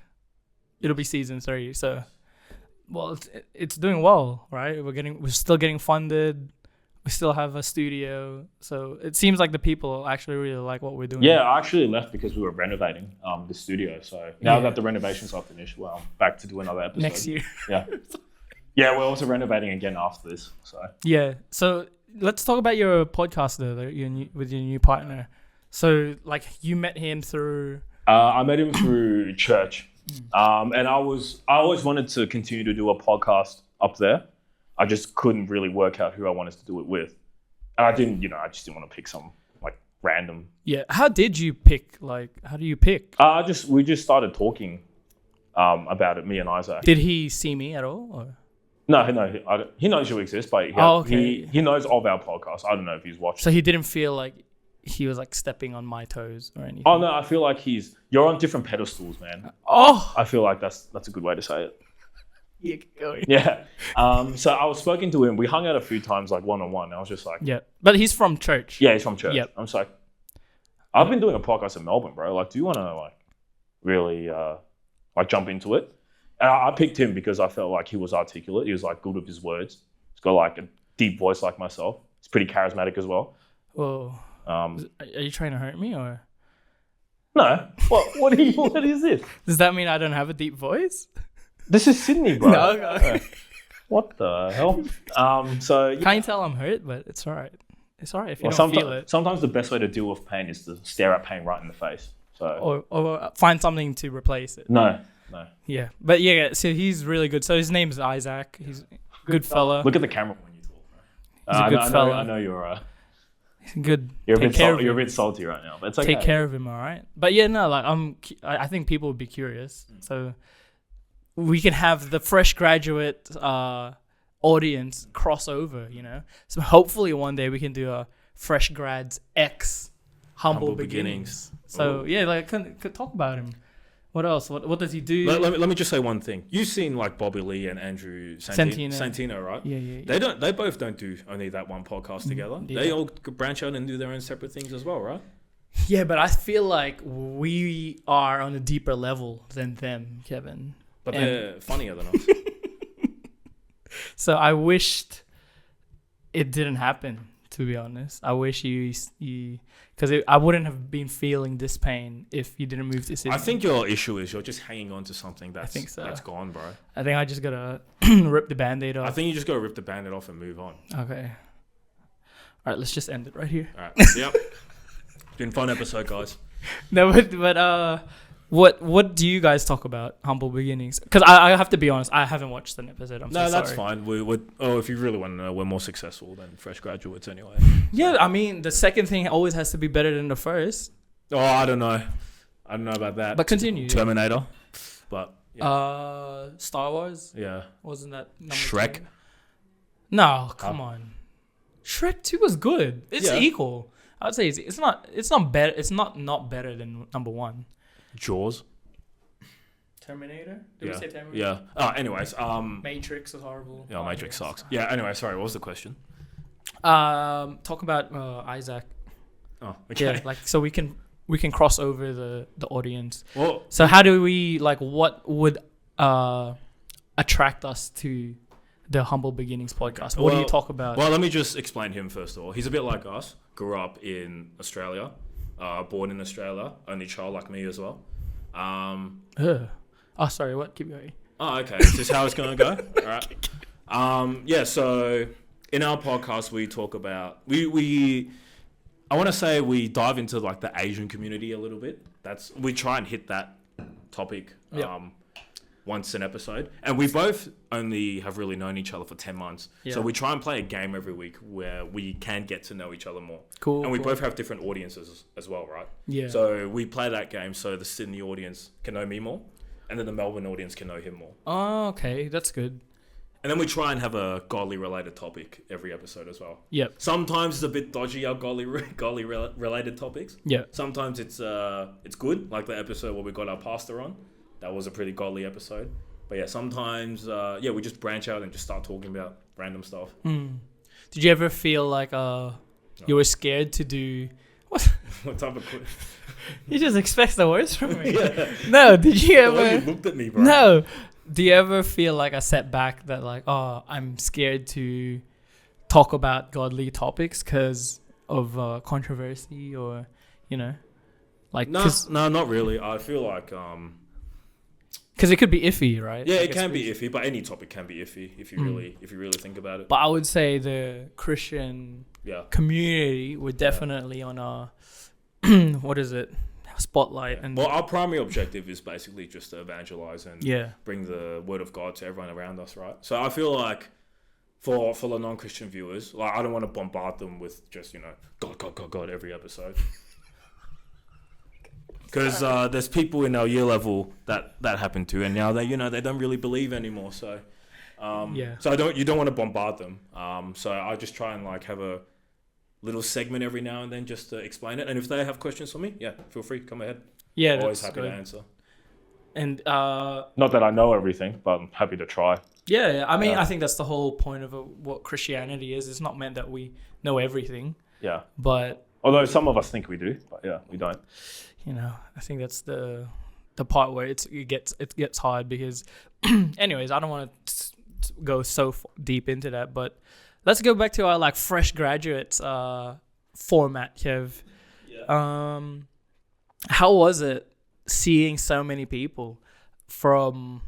it'll be season 3. So, well, it's doing well, right? We're still getting funded. We still have a studio, so it seems like the people actually really like what we're doing. Yeah, I actually left because we were renovating the studio. So now that the renovations are finished, well, back to do another episode next year. Yeah. Yeah, we're also renovating again after this. So let's talk about your podcast though, with your new partner. So like you met him through. I met him through church, and I always wanted to continue to do a podcast up there. I just couldn't really work out who I wanted to do it with, and I just didn't want to pick some like random. Yeah, how did you pick? Like, how do you pick? We just started talking about it, me and Isaac. Did he see me at all? Or? No, he knows you exist, but he knows of our podcast. I don't know if he's watched. So he didn't feel like he was like stepping on my toes or anything? Oh, no, I feel like you're on different pedestals, man. I feel like that's a good way to say it. Yeah, keep going. Yeah. So I was speaking to him. We hung out a few times, like one-on-one. I was just like... Yeah, but he's from church. Yeah, he's from church. Yep. I'm just like, I've been doing a podcast in Melbourne, bro. Like, do you want to like really like jump into it? And I picked him because I felt like he was articulate. He was like good with his words. He's got like a deep voice like myself. He's pretty charismatic as well. Whoa. Are you trying to hurt me or? No. What is this? Does that mean I don't have a deep voice? This is Sydney, bro. No. Okay. What the hell? So can't you tell I'm hurt? But it's all right. It's all right if you don't feel it. Sometimes the best way to deal with pain is to stare at pain right in the face. So or find something to replace it. No. Yeah, but so he's really good. So his name's Isaac. He's a good fella. Look at the camera when you talk, bro. He's a good fella. I know you're good. You're a bit salty right now, but it's okay. Take care of him, all right? But yeah, no, like I think people would be curious. So we can have the fresh graduate audience crossover, you know. So hopefully one day we can do a Fresh Grads X Humble Beginnings. So yeah, like could talk about him. What else? What does he do? Let me just say one thing. You've seen like Bobby Lee and Andrew Santino, right? Yeah. They both don't do only that one podcast together. Yeah. They all branch out and do their own separate things as well, right? Yeah, but I feel like we are on a deeper level than them, Kevin. But they're funnier than us. So I wished it didn't happen, to be honest. I wish you because I wouldn't have been feeling this pain if you didn't move to Sydney. I think your issue is you're just hanging on to something that's gone, bro. I think I just gotta rip the Band-Aid off. I think you just gotta rip the Band-Aid off and move on. Okay. All right, let's just end it right here. All right. Yep. Been a fun episode, guys. No, but what do you guys talk about? Humble beginnings? Because I have to be honest, I haven't watched an episode. I'm so sorry. No, that's fine. If you really want to know, we're more successful than fresh graduates anyway. Yeah, I mean, the second thing always has to be better than the first. Oh, I don't know about that. But continue. Terminator. But yeah. Star Wars. Yeah. Wasn't that number Shrek? 2? No, come on. Shrek 2 was good. It's equal. I would say it's not better. It's not better than number 1. Jaws. Terminator? Did we say Terminator? Yeah. Oh, anyways. Matrix is horrible. Yeah, Matrix sucks. Yeah. Anyway, sorry. What was the question? Talk about Isaac. Oh, okay. Yeah, like so we can cross over the audience. Well, so how do we what would attract us to the Humble Beginnings podcast? What do you talk about? Well, let me just explain him first of all. He's a bit like us. Grew up in Australia. Born in Australia. Only child like me as well. Oh, sorry. What? Keep going. Oh, okay. Is this how it's going to go? All right. Yeah. So in our podcast, we talk about I want to say we dive into like the Asian community a little bit. We try and hit that topic once an episode, and we both only have really known each other for 10 months. So we try and play a game every week where we can get to know each other more. Cool. And we both have different audiences as well, right? Yeah. So we play that game so the Sydney audience can know me more, and then the Melbourne audience can know him more. Oh, okay, that's good. And then we try and have a godly related topic every episode as well. Yep. Sometimes it's a bit dodgy, our godly related topics. Yeah. Sometimes it's good, like the episode where we got our pastor on. That was a pretty godly episode. But yeah, sometimes we just branch out and just start talking about random stuff. Did you ever feel like you were scared to do what? What type of question? He just expects the worst from me. Yeah. No, did you ever? Oh, you looked at me, bro. No. Do you ever feel like a setback that like, I'm scared to talk about godly topics because of controversy or, like... No, not really. I feel like... Because it could be iffy, right? Yeah, it can be iffy, but any topic can be iffy if you really think about it. But I would say the Christian community were definitely on a... what is it? Spotlight. And well, our primary objective is basically just to evangelize and bring the word of God to everyone around us, right? So I feel like for the non-Christian viewers, like I don't want to bombard them with just God every episode, because there's people in our year level that happen to, and now they don't really believe anymore. So so you don't want to bombard them. So I just try and like have a little segment every now and then just to explain it, and if they have questions for me, feel free, come ahead. Always happy to answer. And not that I know everything, but I'm happy to try. I mean, I think that's the whole point of what Christianity is. It's not meant that we know everything, but although some of us think we do, but we don't. I think that's the part where it gets hard because anyways, I don't want to go so deep into that, but let's go back to our like fresh graduates format, Kev. How was it seeing so many people from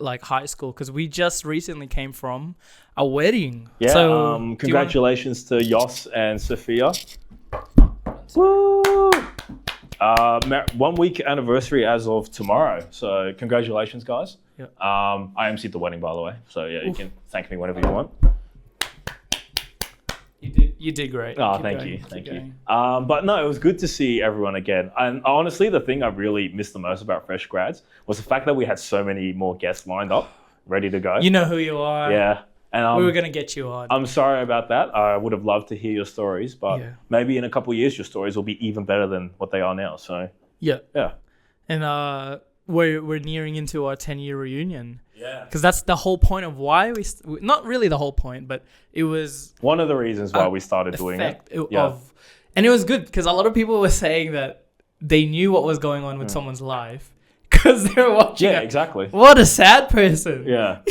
like high school? Because we just recently came from a wedding. Yeah. So congratulations to Yoss and Sophia. Woo! 1 week anniversary as of tomorrow. So congratulations, guys. Yeah. I emceed the wedding, by the way. So you can thank me whenever you want. You did great. Oh, thank you. But no, it was good to see everyone again. And honestly, the thing I really missed the most about Fresh Grads was the fact that we had so many more guests lined up, ready to go. You know who you are. Yeah. And we were going to get you on. I'm sorry about that. I would have loved to hear your stories, but maybe in a couple of years, your stories will be even better than what they are now. So yeah. And we're nearing into our 10-year reunion. Yeah. Because that's the whole point of why not really the whole point, but it was one of the reasons why we started doing it. And it was good because a lot of people were saying that they knew what was going on with someone's life because they were watching. Yeah, exactly. What a sad person. Yeah.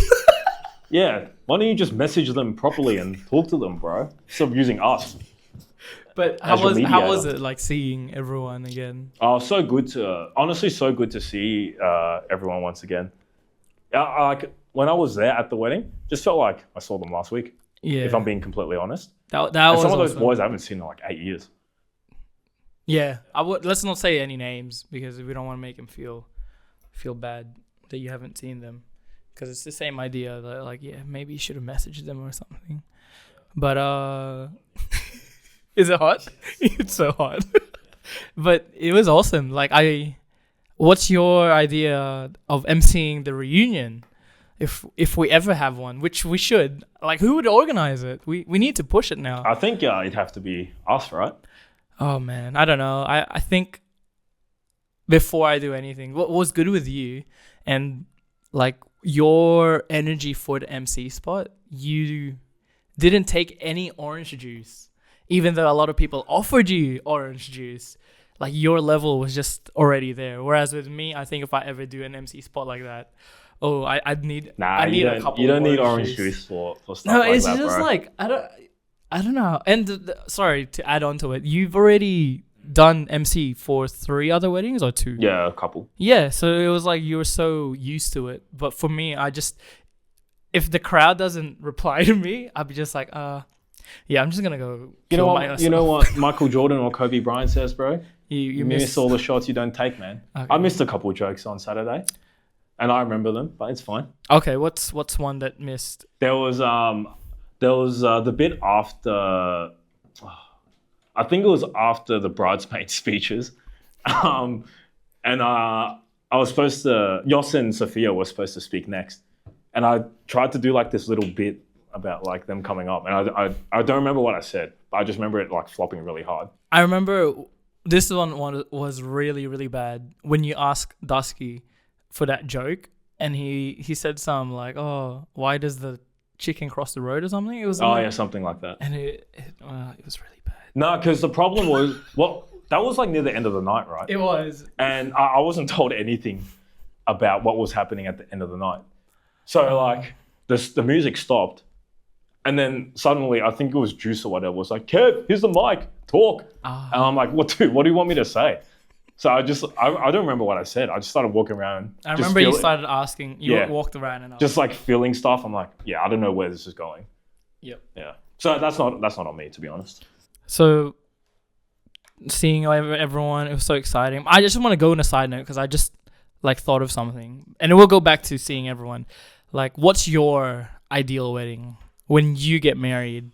Yeah. Why don't you just message them properly and talk to them, bro? Instead of using us. But how was it like seeing everyone again? Oh, so good to see everyone once again. Like when I was there at the wedding, just felt like I saw them last week. Yeah. If I'm being completely honest. That And was some of those awesome. boys I haven't seen in like 8 years. Yeah, let's not say any names because we don't want to make them feel bad that you haven't seen them, because it's the same idea that like, yeah, maybe you should have messaged them or something. But is it hot? It's so hot. But it was awesome. Like, what's your idea of emceeing the reunion? If we ever have one, which we should, like, who would organize it? We need to push it now. I think it'd have to be us, right? Oh man, I don't know. I think before I do anything, what was good with you and like your energy for the MC spot, you didn't take any orange juice, even though a lot of people offered you orange juice. Like, your level was just already there. Whereas with me, I think if I ever do an MC spot like that, I'd need a couple. You don't of need orange juice for stuff like that, bro. it's just like I don't know. And sorry to add on to it, you've already done MC for 3 other weddings or 2? Yeah, a couple. Yeah, so it was like you were so used to it. But for me, if the crowd doesn't reply to me, I'd be just like, yeah, I'm just gonna go. You know what Michael Jordan or Kobe Bryant says, bro? You miss all the shots you don't take, man. Okay. I missed a couple of jokes on Saturday, and I remember them, but it's fine. Okay, what's one that missed? There was the bit after, I think it was after the bridesmaid speeches, and I was supposed to, Yoss and Sophia were supposed to speak next, and I tried to do like this little bit about like them coming up, and I don't remember what I said, but I just remember it like flopping really hard. I remember this one was really, really bad when you asked Dusky for that joke, and he said something like, "Oh, why does the chicken cross the road?" or something. It was something like that. And it was really bad. No, because the problem was, that was like near the end of the night, right? It was. And I wasn't told anything about what was happening at the end of the night. So like the music stopped, and then suddenly I think it was Juice or whatever was like, "Kev, here's the mic, talk." And I'm like, "What, dude? What do you want me to say?" So I don't remember what I said. I just started walking around. I remember you started asking. You walked around and just like feeling stuff. I'm like, yeah, I don't know where this is going. Yep. Yeah. So that's not on me, to be honest. So seeing everyone, it was so exciting. I just want to go on a side note because I just like thought of something, and we'll go back to seeing everyone. Like, what's your ideal wedding when you get married?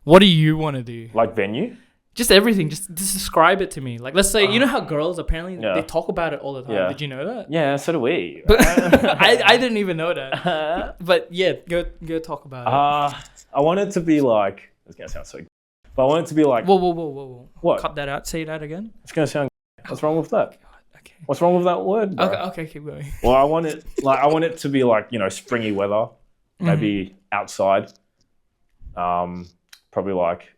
What do you want to do? Like venue? Just everything. Just describe it to me. Like, let's say, you know how girls apparently they talk about it all the time. Yeah. Did you know that? Yeah, so do we. But I didn't even know that. But yeah, go talk about it. I want it to be like, it's gonna sound so, but I want it to be like. Whoa. What? Cut that out. Say that again. It's gonna sound. What's wrong with that? Okay. What's wrong with that word? Bro? Okay, keep going. Well, I want it to be like, springy weather, maybe outside. Probably like.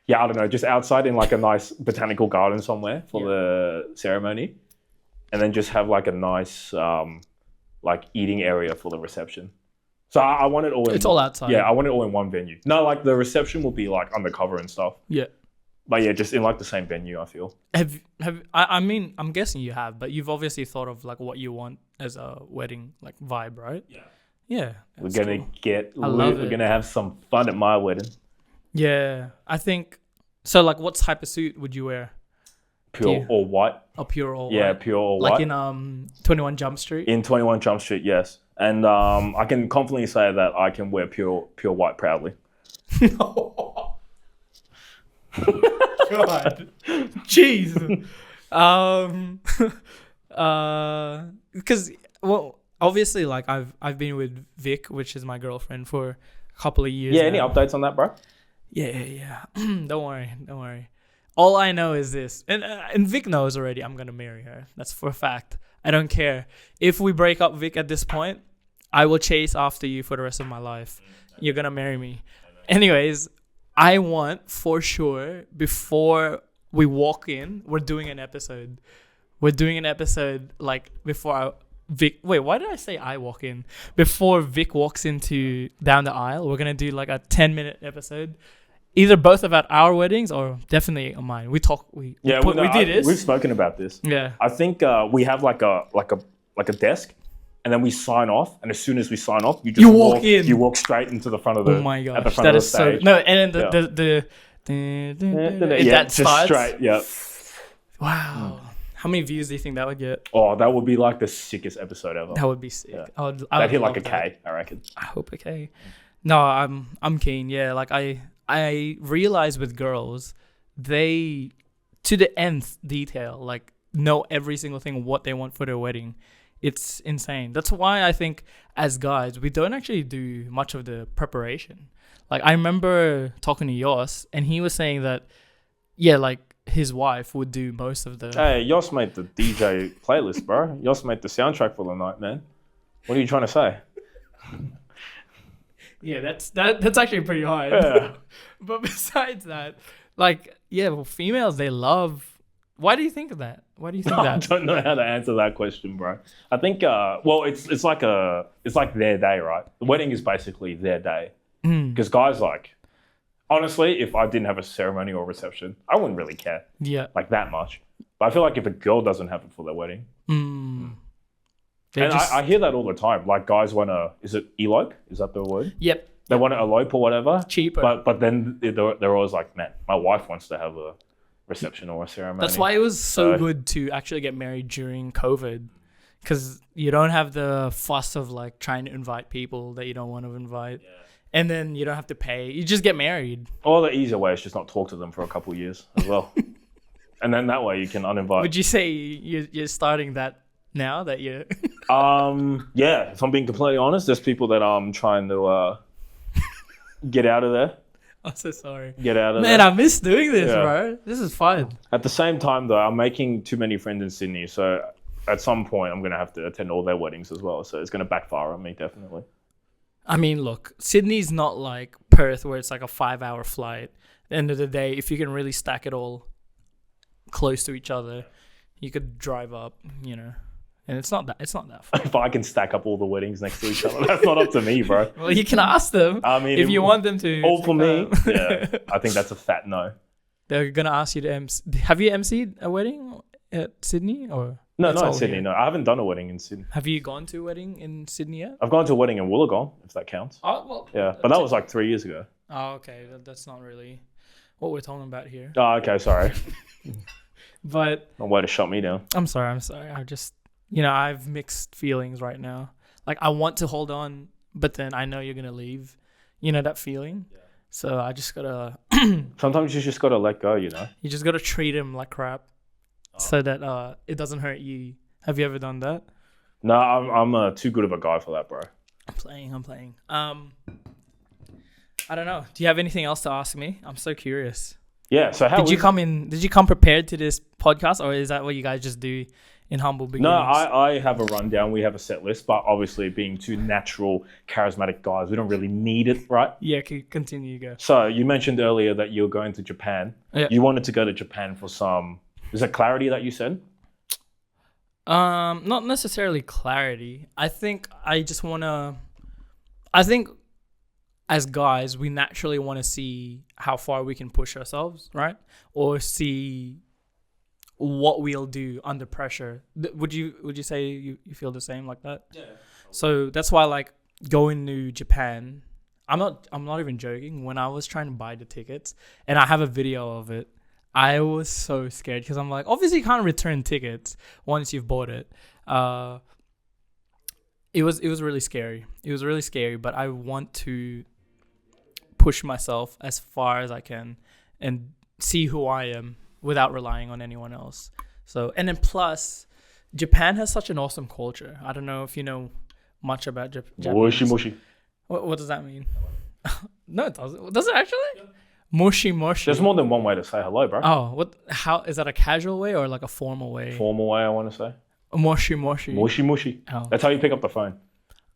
Yeah, I don't know, just outside in like a nice botanical garden somewhere for the ceremony. And then just have like a nice like eating area for the reception. So I want it all in all outside. Yeah, I want it all in one venue. No, like the reception will be like undercover and stuff. Yeah. But yeah, just in like the same venue, I feel. I mean, I'm guessing you have, but you've obviously thought of like what you want as a wedding like vibe, right? Yeah. Yeah. We're gonna get lit. We're gonna have some fun at my wedding. Yeah, I think so. Like, what type of suit would you wear? Pure all white. Oh, pure all white. Yeah, pure all white. Like in 21 Jump Street. In 21 Jump Street, yes. And I can confidently say that I can wear pure white proudly. God, jeez. Because obviously, like I've been with Vic, which is my girlfriend, for a couple of years. Yeah. now. Any updates on that, bro? Yeah. Don't worry. All I know is this, and Vic knows already. I'm gonna marry her. That's for a fact. I don't care if we break up, Vic. At this point, I will chase after you for the rest of my life. You're gonna marry me. Anyways, I want for sure before we walk in, we're doing an episode. Like before Vic. Wait, why did I say I walk in? Before Vic walks down the aisle, we're gonna do like a 10-minute episode. Either both about our weddings or definitely on mine. We did this. We've spoken about this. Yeah. I think we have like a desk, and then we sign off. And as soon as we sign off, you just You walk in. You walk straight into the front of the. Oh my At the gosh, front that of is the so stage. no. And then Yeah. that just starts. straight. Yeah. Wow, how many views do you think that would get? Oh, that would be like the sickest episode ever. That would be sick. Yeah. I That'd would hit like love a that. K, I reckon. I hope okay. No, I'm keen. Yeah, like I realize with girls, they to the nth detail, like know every single thing what they want for their wedding. It's insane. That's why I think as guys we don't actually do much of the preparation. Like I remember talking to Yoss, and he was saying that, yeah, like his wife would do most of the. Hey, Yoss made the DJ playlist, bro. Yoss made the soundtrack for the night, man. What are you trying to say? Yeah, that's actually pretty hard. Yeah. But besides that, like, yeah, well, females they love. Why do you think of that? Why do you think I that? don't know how to answer that question, bro. I think, well, it's like their day, right? The wedding is basically their day. Because guys, like, honestly, if I didn't have a ceremony or reception, I wouldn't really care Yeah. like that much. But I feel like if a girl doesn't have it for their wedding, They and just- I hear that all the time. Like guys want to, is it elope? Is that the word? Yep. They want to elope or whatever. Cheaper. But then they're always like, man, my wife wants to have a reception or a ceremony. That's why it was so So- good to actually get married during COVID, because you don't have the fuss of like trying to invite people that you don't want to invite, and then you don't have to pay. You just get married. Or the easier way is just not talk to them for a couple of years as well. And then that way you can uninvite. Would you say you're starting that now that you? Yeah, if I'm being completely honest, there's people that I'm trying to get out of there. I'm so sorry. Get out of Man, there. I miss doing this, Yeah. bro. This is fun. At the same time, though, I'm making too many friends in Sydney, so at some point I'm going to have to attend all their weddings as well. So it's going to backfire on me, definitely. I mean, look, Sydney's not like Perth where it's like a 5-hour flight. At the end of the day, if you can really stack it all close to each other, you could drive up, you know. And it's not that far. If I can stack up all the weddings next to each other, that's not up to me, bro. Well, you can ask them I mean, if you want them to. all for me. Yeah, I think that's a fat no. They're gonna ask you to MC. Have you emceed a wedding at Sydney or? No, It's not in all Sydney. here? No, I haven't done a wedding in Sydney. Have you gone to a wedding in Sydney yet? I've gone to a wedding in Wollongong, if that counts. Oh well. Yeah, but that was like 3 years ago. Oh, okay. That's not really what we're talking about here. Oh, okay, sorry. But No way to shut me down. I'm sorry. I just, I have mixed feelings right now. Like I want to hold on, but then I know you're gonna leave. You know that feeling. Yeah. So I just gotta. Sometimes you just got to let go, you know? You just gotta treat him like crap, so that it doesn't hurt you. Have you ever done that? No, I'm too good of a guy for that, bro. I'm playing. I don't know. Do you have anything else to ask me? I'm so curious. Yeah, so how Did you come prepared to this podcast, or is that what you guys just do in humble beginnings? No, I have a rundown. We have a set list, but obviously being two natural, charismatic guys, we don't really need it, right? Yeah, continue, go. So you mentioned earlier that you're going to Japan. Yeah. You wanted to go to Japan for some... Is it clarity that you said? Not necessarily clarity. I think as guys, we naturally want to see how far we can push ourselves, right? Or see what we'll do under pressure. Would you say you feel the same like that? Yeah. So that's why, like, going to Japan, I'm not even joking. When I was trying to buy the tickets, and I have a video of it, I was so scared because I'm like, obviously you can't return tickets once you've bought it. It was really scary. It was really scary, but I want to push myself as far as I can and see who I am without relying on anyone else. So, and then plus, Japan has such an awesome culture. I don't know if you know much about Japan. Mushi. What does that mean? No, it doesn't. Does it actually? Yeah. Moshi. There's more than one way to say hello, bro. Oh, how is that, a casual way or like a formal way? Formal way, I want to say. Moshi. Mushi. Oh. That's how you pick up the phone.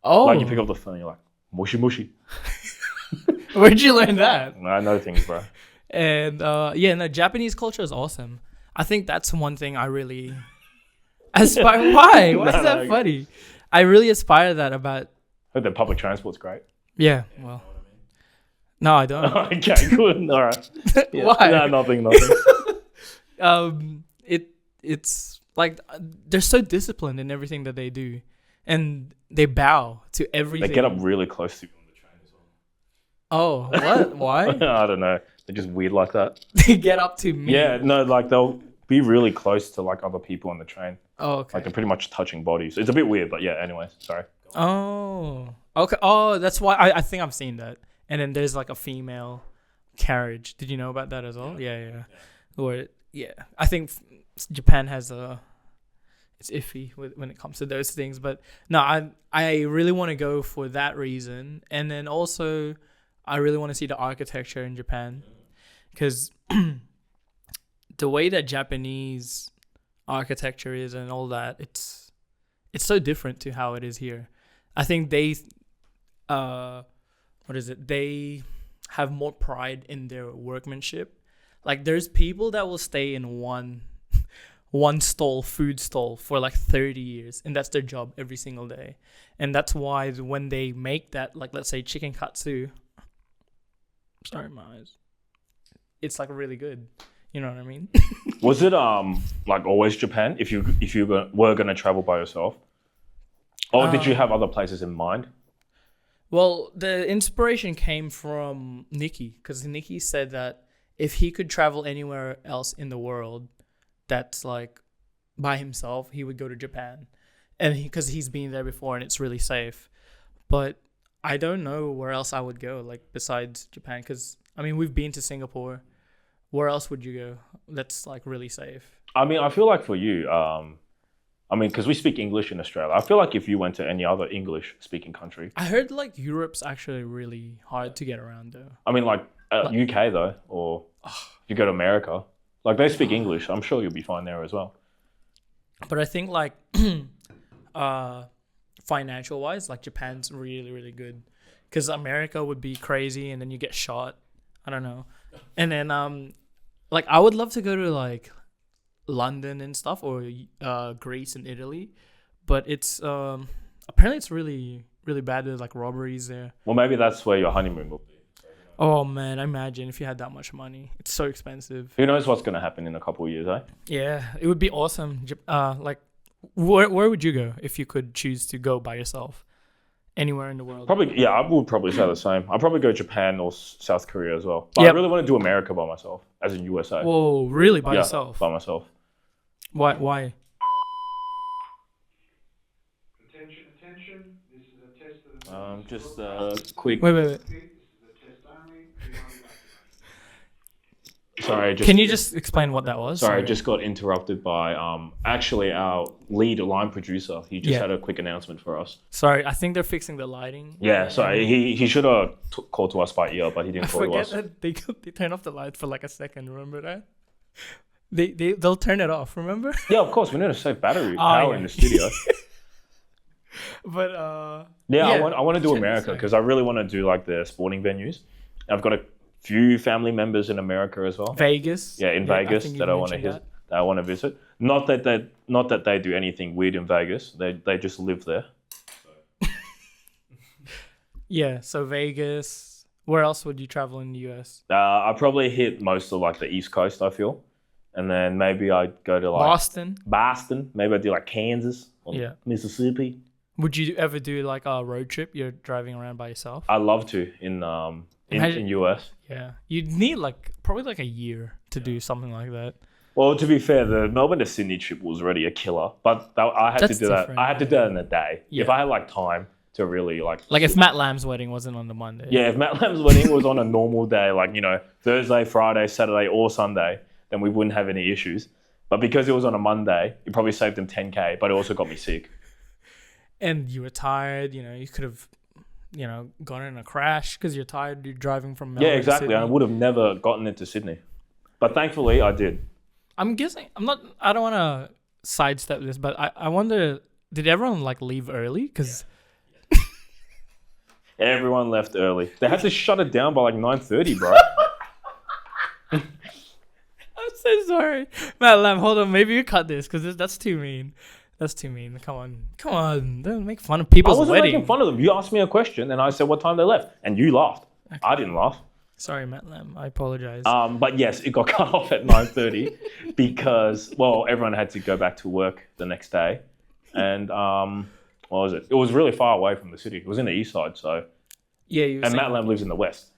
Oh. Like you pick up the phone, you're like, mushi. Where'd you learn that? I know things, bro. And Japanese culture is awesome. I think that's one thing I really aspire. Why? Why is that funny? I really aspire that about. I heard that public transport's great. Yeah, well. No, I don't. Okay, good. All right. Yeah. Why? No, nothing. It's like they're so disciplined in everything that they do. and they bow to everything. They get up really close to you on the train as well. Oh, what? Why? I don't know. They're just weird like that. They get up to me. Yeah, no, like they'll be really close to like other people on the train. Oh, okay. Like they're pretty much touching bodies. It's a bit weird, but yeah. Anyways, sorry. Oh, okay. Oh, that's why I think I've seen that. And then there's like a female carriage. Did you know about that as well? Yeah. Or yeah, I think Japan has it's iffy when it comes to those things. But no, I really want to go for that reason, and then also I really want to see the architecture in Japan, because the way that Japanese architecture is and all that, it's so different to how it is here. I think they they have more pride in their workmanship. Like there's people that will stay in one food stall for like 30 years, and that's their job every single day. And that's why when they make that, like let's say chicken katsu, sorry my eyes, it's like really good. You know what I mean? Was it like always Japan if you were gonna travel by yourself, or did you have other places in mind? Well, the inspiration came from Nikki, because Nikki said that if he could travel anywhere else in the world that's like by himself, he would go to Japan, and because he's been there before and it's really safe. But I don't know where else I would go, like besides Japan, because I mean we've been to Singapore. Where else would you go that's like really safe? I mean, I feel like for you, I mean, because we speak English in Australia, I feel like if you went to any other English-speaking country, I heard like Europe's actually really hard to get around though. I mean, like UK though, or you go to America, like they speak English. I'm sure you'll be fine there as well. But I think like financial wise, like Japan's really, really good, because America would be crazy and then you get shot. I don't know. And then like I would love to go to like London and stuff, or Greece and Italy, but it's apparently it's really, really bad. There's like robberies there. Well, maybe that's where your honeymoon will be. Oh man, imagine if you had that much money. It's so expensive. Who knows what's going to happen in a couple of years, eh? Yeah, it would be awesome. Like, where would you go if you could choose to go by yourself anywhere in the world? Probably, yeah, I would probably say the same. I'd probably go Japan or South Korea as well. But I really want to do America by myself, as in USA. Whoa, really? By yourself? By myself. Why? Attention. This is a test of the Just a quick. Wait. This is a test only. Sorry, Can you just explain what that was? Sorry, just got interrupted by actually our lead line producer. He just had a quick announcement for us. Sorry, I think they're fixing the lighting. Yeah, sorry, he should have called to us by ear, but he didn't call to us. That they turn off the light for like a second. Remember that? They'll turn it off. Remember? Yeah, of course. We need to save battery power in the studio. But I want to do America because I really want to do like the sporting venues. I've got a few family members in America as well. Vegas. Yeah, in Vegas that I want to hit. That I want to visit. Not that they do anything weird in Vegas. They just live there. Yeah. So Vegas. Where else would you travel in the US? I probably hit most of like the East Coast. I feel. And then maybe I'd go to like Boston. Maybe I'd do like Kansas or Mississippi. Would you ever do like a road trip? You're driving around by yourself? I'd love to in US. Yeah. You'd need like probably like a year to do something like that. Well, to be fair, the Melbourne to Sydney trip was already a killer. But I had to do that. I had to do that in a day. Yeah. If I had like time to really like if Matt Lamb's wedding wasn't on the Monday. Yeah, if Matt Lamb's wedding was on a normal day, like, you know, Thursday, Friday, Saturday or Sunday, then we wouldn't have any issues. But because it was on a Monday, it probably saved them 10K, but it also got me sick. And you were tired, you could have, gone in a crash because you're tired, you're driving from Melbourne. Yeah, exactly. To Sydney. I would have never gotten into Sydney. But thankfully, I did. I'm guessing, I don't want to sidestep this, but I wonder, did everyone like leave early? Because everyone left early. They had to shut it down by like 9:30, bro. I'm so sorry. Matt Lamb, hold on. Maybe you cut this because that's too mean. That's too mean. Come on. Don't make fun of people's wedding. I wasn't making fun of them. You asked me a question and I said what time they left. And you laughed. Okay. I didn't laugh. Sorry, Matt Lamb. I apologize. But yes, it got cut off at 9:30 because, well, everyone had to go back to work the next day. And, what was it? It was really far away from the city. It was in the east side, so. Yeah, you were And saying, Matt Lamb lives in the west.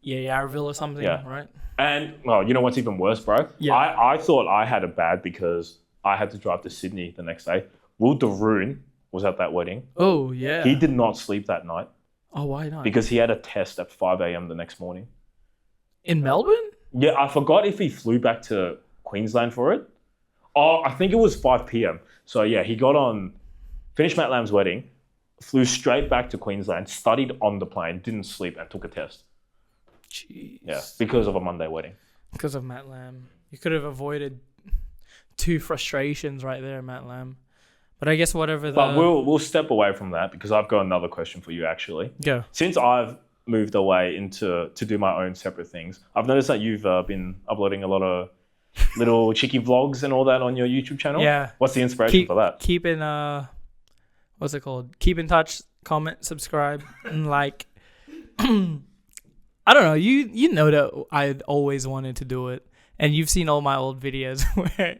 yeah, Yarraville or something, Yeah. right? And, well, you know what's even worse, bro? Yeah. I thought I had it bad because I had to drive to Sydney the next day. Will Daroon was at that wedding. Oh, yeah. He did not sleep that night Oh, why not? because he had a test at 5 a.m. the next morning. In Melbourne? Yeah, I forgot if he flew back to Queensland for it. Oh, I think it was 5 p.m. So, yeah, he finished Matt Lamb's wedding, flew straight back to Queensland, studied on the plane, didn't sleep, and took a test. Jeez. Yeah, because of a Monday wedding. Because of Matt Lamb. You could have avoided 2 frustrations right there, Matt Lamb. But I guess whatever the... But we'll step away from that because I've got another question for you, actually. Go. Since I've moved away to do my own separate things, I've noticed that you've been uploading a lot of little cheeky vlogs and all that on your YouTube channel. Yeah. What's the inspiration for that? Keep in... what's it called? Keep in touch, comment, subscribe, and like... I don't know. You know that I'd always wanted to do it. And you've seen all my old videos where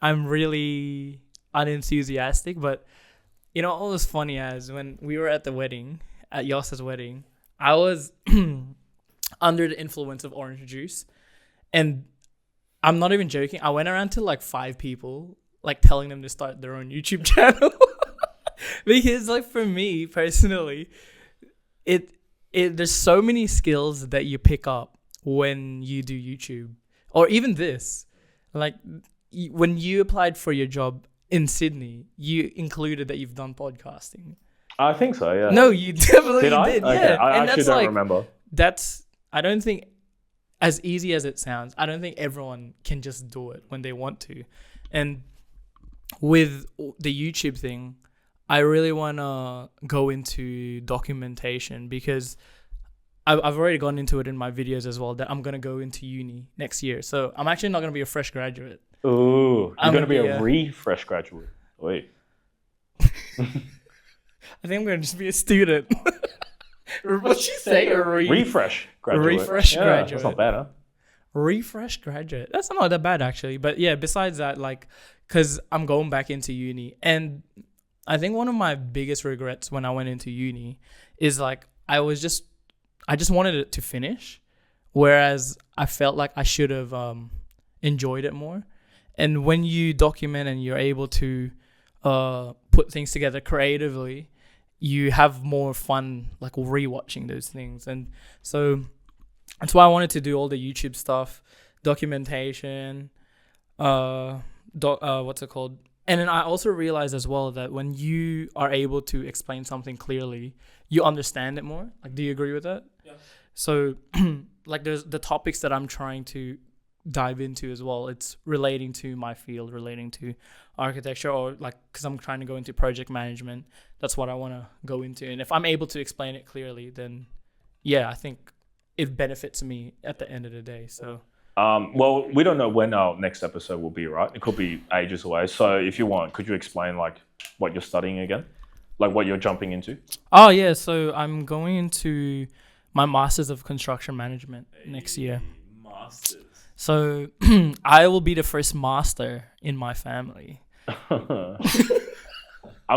I'm really unenthusiastic. But, you know, all was funny as when we were at the wedding, at Yoss's wedding, I was under the influence of orange juice. And I'm not even joking. I went around to like 5 people, like telling them to start their own YouTube channel. Because like for me personally, there's so many skills that you pick up when you do YouTube or even this. Like when you applied for your job in Sydney, you included that you've done podcasting. I think so, yeah. No, you definitely Did I? did. Okay. Yeah. I And actually that's don't like, remember. I don't think, as easy as it sounds, I don't think everyone can just do it when they want to. And with the YouTube thing, I really want to go into documentation because I've already gone into it in my videos as well that I'm going to go into uni next year. So I'm actually not going to be a fresh graduate. Ooh, you're going to be a a- refresh graduate. Wait. I think I'm going to just be a student. What'd you say? Refresh graduate. Refresh Yeah, graduate. That's not bad, huh? Refresh graduate. That's not that bad actually. But yeah, besides that, like, because I'm going back into uni. And I think one of my biggest regrets when I went into uni is like, I just wanted it to finish. Whereas I felt like I should have enjoyed it more. And when you document and you're able to put things together creatively, you have more fun like rewatching those things. And so that's why I wanted to do all the YouTube stuff, documentation, what's it called? And then I also realized as well that when you are able to explain something clearly, you understand it more. Like, do you agree with that? Yeah. So, like, there's the topics that I'm trying to dive into as well. It's relating to my field, relating to architecture, or like, because I'm trying to go into project management. That's what I want to go into. And if I'm able to explain it clearly, then yeah, I think it benefits me at the end of the day. So. Well, we don't know when our next episode will be, right? It could be ages away. So if you want, could you explain like what you're studying again? Like what you're jumping into? Oh, yeah. So I'm going into my Masters of Construction Management next year. Masters. So I will be the first master in my family. I'm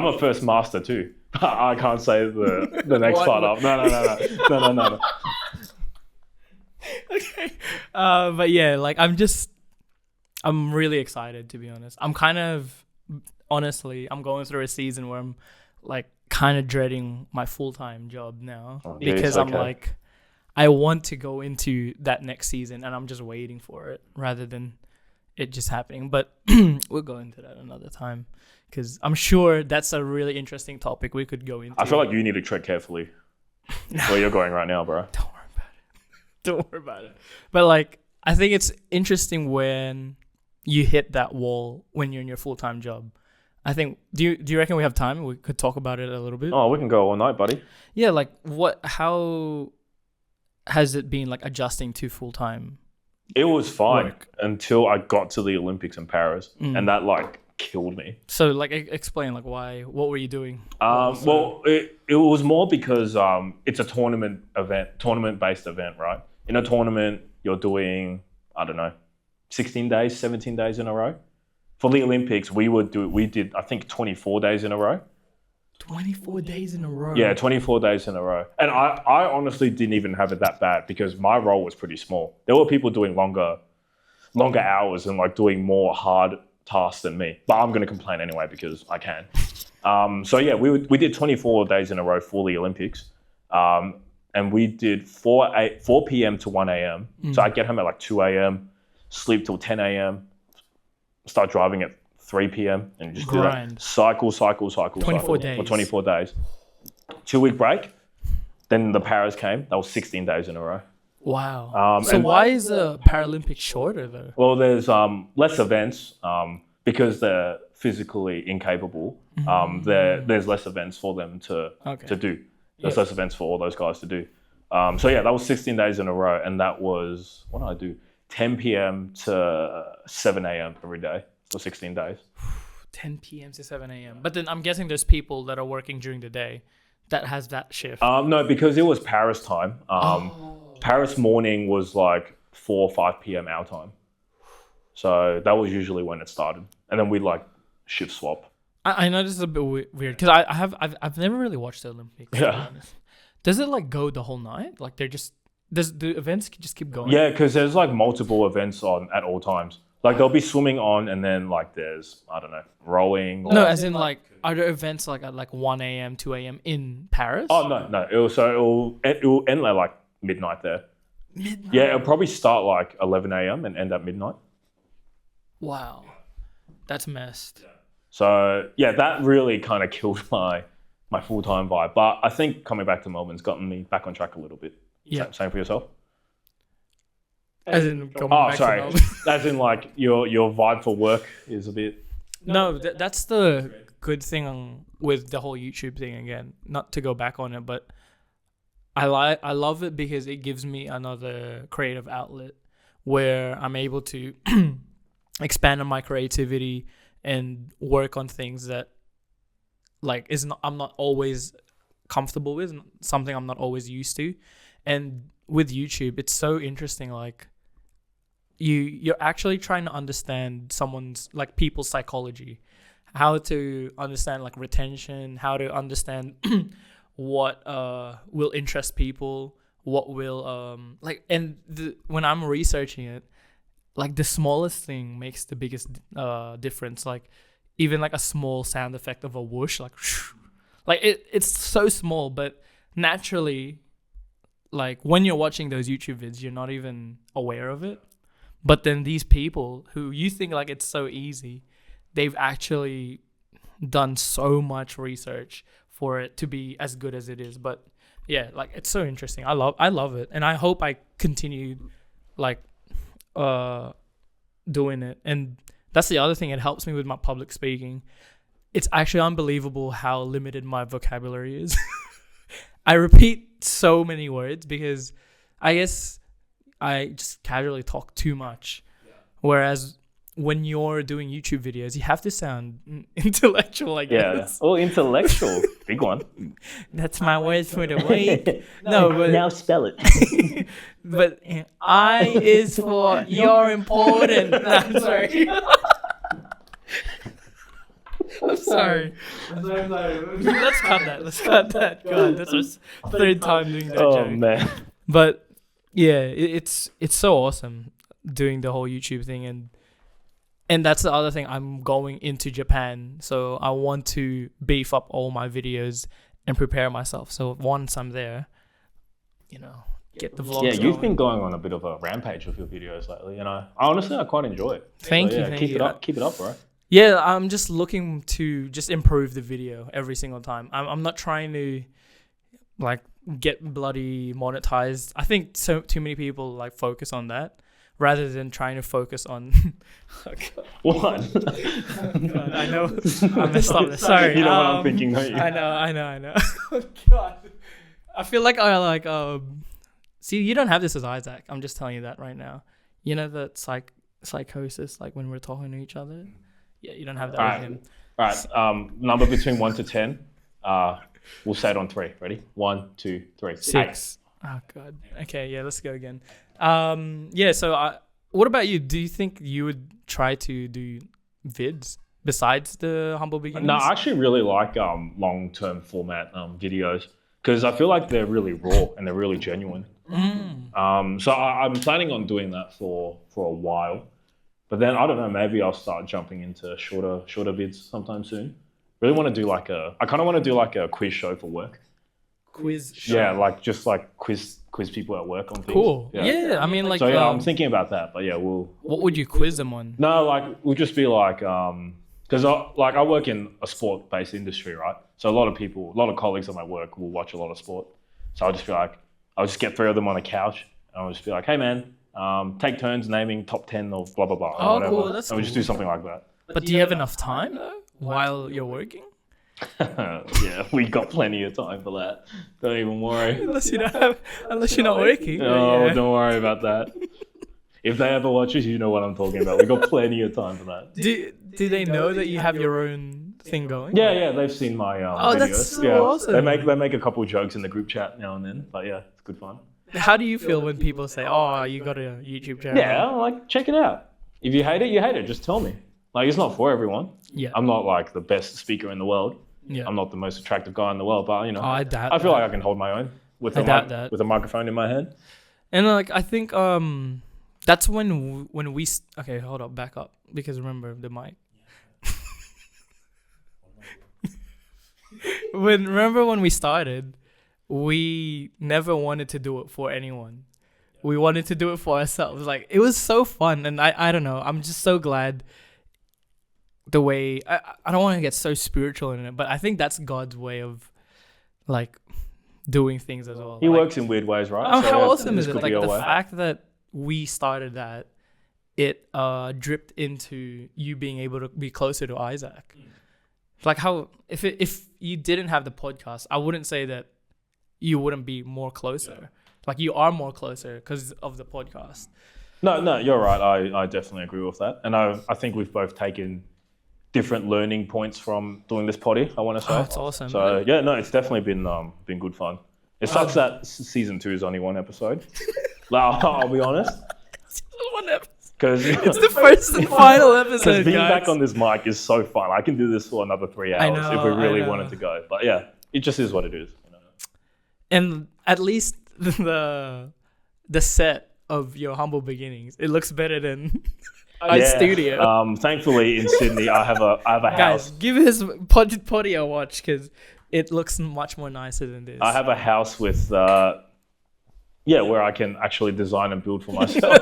a first master too. I can't say the next What? part up. No. Okay. But yeah, like I'm really excited, to be honest. Honestly, I'm going through a season where I'm like kind of dreading my full-time job now because I'm like, I want to go into that next season and I'm just waiting for it rather than it just happening. But we'll go into that another time because I'm sure that's a really interesting topic we could go into. I feel like you need to tread carefully where you're going right now, bro. Don't worry about it. But like, I think it's interesting when you hit that wall when you're in your full-time job. I think, do you reckon we have time? We could talk about it a little bit. Oh, we can go all night, buddy. Yeah, like how has it been like adjusting to full-time? It was fine work? until I got to the Olympics in Paris, and that like killed me. So like, explain like why, what were you doing? Well, it was more because it's a tournament-based event, right? In a tournament, you're doing, I don't know, 16 days, 17 days in a row. For the Olympics, we did, I think, 24 days in a row. 24 days in a row. Yeah, 24 days in a row. And I honestly didn't even have it that bad because my role was pretty small. There were people doing longer hours and like doing more hard tasks than me. But I'm going to complain anyway because I can. So yeah, we did 24 days in a row for the Olympics. And we did 4 p.m. to 1 a.m. So I get home at like 2 a.m., sleep till 10 a.m., start driving at 3 p.m. and just Grind. do that. Cycle. 24 days. For 24 days. 2-week break. Then the Paris came. That was 16 days in a row. Wow. So why is the Paralympics shorter though? Well, there's less events because they're physically incapable. There's less events for them to do. There's less events for all those guys to do. So yeah, that was 16 days in a row, and that was, what did I do? 10 p.m. to 7 a.m. every day for 16 days. 10 p.m. to 7 a.m. But then I'm guessing there's people that are working during the day that has that shift. No, because it was Paris time. Paris morning was like 4 or 5 p.m. our time. So that was usually when it started. And then we'd like shift swap. I know this is a bit weird because I've never really watched the Olympics. To be honest. Does it like go the whole night? Like does the events just keep going? Yeah, because there's like multiple events on at all times. Like there'll be swimming on, and then like there's, I don't know, rowing. No, as in like are there events like at like 1 a.m., 2 a.m. in Paris? Oh no. It'll end at like midnight there. Midnight? Yeah, it'll probably start like 11 a.m. and end at midnight. Wow, that's messed. So yeah, that really kind of killed my full-time vibe. But I think coming back to Melbourne's gotten me back on track a little bit. Yeah. Same for yourself? As in coming back sorry. to Melbourne. As in like your vibe for work is a bit... No, that's the good thing with the whole YouTube thing again. Not to go back on it, but I love it because it gives me another creative outlet where I'm able to expand on my creativity and work on things that like I'm not always comfortable with, something I'm not always used to. And with YouTube, it's so interesting. Like you're actually trying to understand someone's like people's psychology, how to understand like retention, how to understand what will interest people, what will when I'm researching it, like the smallest thing makes the biggest difference. Like even like a small sound effect of a whoosh, like it's so small, but naturally, like when you're watching those YouTube vids, you're not even aware of it. But then these people who you think like it's so easy, they've actually done so much research for it to be as good as it is. But yeah, like it's so interesting. I love it, and I hope I continue like doing it. And that's the other thing, it helps me with my public speaking. It's actually unbelievable how limited my vocabulary is. I repeat so many words because I guess I just casually talk too much. Whereas when you're doing YouTube videos, you have to sound intellectual, I guess. Yeah. Oh, intellectual. Big one. That's my words for the week. No, but now spell it. but I is for you're important. No, I'm sorry. I'm sorry. Let's cut that. God, that's our third time doing that joke. Oh man. But yeah, it's so awesome doing the whole YouTube thing, and that's the other thing. I'm going into Japan, so I want to beef up all my videos and prepare myself. So once I'm there, get the vlogs. Yeah, you've been going on a bit of a rampage with your videos lately, and I quite enjoy it. Thank you. Keep it up, bro. Yeah, I'm just looking to just improve the video every single time. I'm not trying to like get bloody monetized. I think too many people like focus on that rather than trying to focus on What? God, I know I messed up. Sorry. You know what I'm thinking, don't you? I know. Oh God. I feel like I like see, you don't have this as Isaac. I'm just telling you that right now. You know that psychosis, like when we're talking to each other. Yeah, you don't have that with him. All right. Number between 1 to 10. We'll say it on 3. Ready? 1, 2, 3. 6. Oh God. Okay. Yeah. Let's go again. Yeah. So, what about you? Do you think you would try to do vids besides the humble beginnings? No, I actually really like long-term format videos because I feel like they're really raw and they're really genuine. So I'm planning on doing that for a while, but then I don't know. Maybe I'll start jumping into shorter vids sometime soon. Really want to do I kind of want to do like a quiz show for work. Quiz show. Yeah, like just like quiz people at work on things. Cool. Yeah, I mean, like. So yeah, I'm thinking about that, but yeah, we'll. What would you quiz them on? No, like we'll just be like, because I work in a sport-based industry, right? So a lot of colleagues at my work will watch a lot of sport. So I'll just be like, I'll just get 3 of them on a couch, and I'll just be like, hey man, take turns naming top 10 of blah blah blah. Oh, whatever. cool. That's and we'll just do something like that. But do you have enough time though while you're working? Yeah, we got plenty of time for that. Don't even worry. Unless you're not working. Oh, Yeah. don't worry about that. If they ever watch us, you know what I'm talking about. We got plenty of time for that. Do they know that you have your own thing going? Yeah, they've seen my videos. That's so yeah. awesome. They make a couple jokes in the group chat now and then, but yeah, it's good fun. How do you feel when people say, "Oh, you got a YouTube channel"? Yeah, like check it out. If you hate it, you hate it. Just tell me. Like it's not for everyone. Yeah. I'm not like the best speaker in the world. Yeah. I'm not the most attractive guy in the world, but you know, I doubt I feel that. like I can hold my own with that. with a microphone in my hand. And like I think that's when we okay, hold up, back up, because remember the mic. Remember when we started, we never wanted to do it for anyone. We wanted to do it for ourselves. Like it was so fun, and I don't know. I'm just so glad. The way I don't want to get so spiritual in it, but I think that's God's way of like doing things as well. He Like, works in weird ways, right? Oh, So how yeah, awesome this is it? could Like be a the way. fact that we started that, it dripped into you being able to be closer to Isaac. Like how if you didn't have the podcast, I wouldn't say that you wouldn't be more closer. Like you are more closer because of the podcast. No, you're right. I definitely agree with that, and I think we've both taken different learning points from doing this potty, I want to say. Oh, it's awesome. So yeah, no, it's definitely been good fun. It sucks that season 2 is only 1 episode. Like, I'll be honest, One episode. because It's the first and final episode, being guys. back on this mic is so fun. I can do this for another 3 hours know, if we I really know. wanted to go. But yeah, it just is what it is. You know? And at least the set of your humble beginnings, it looks better than our studio. Thankfully in Sydney, I have a Guys, house. give his potty a watch because it looks much more nicer than this. I have a house with where I can actually design and build for myself.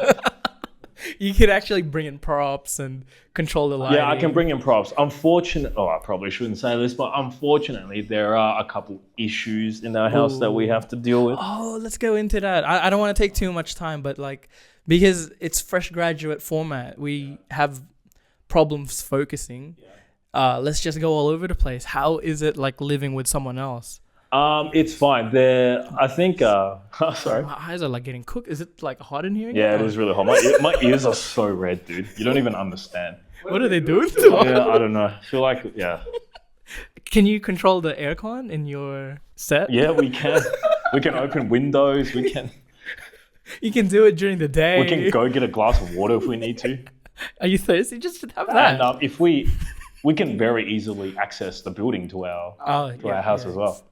You could actually bring in props and control the lighting. Yeah, I can bring in props. I probably shouldn't say this, but unfortunately, there are a couple issues in our house that we have to deal with. Oh, let's go into that. I don't want to take too much time, but like, because it's fresh graduate format, we have problems focusing. Let's just go all over the place. How is it like living with someone else? It's fine. I think, sorry. My eyes are like getting cooked. Is it like hot in here? Yeah, it is really hot. My ears are so red, dude. You don't even understand. What are they doing to us? Yeah, I don't know. I feel like, yeah. Can you control the aircon in your set? Yeah, we can. We can open windows. We can do it during the day. we can go get a glass of water if we need to. Are you thirsty? Just have that. And if we can very easily access the building to our house as well.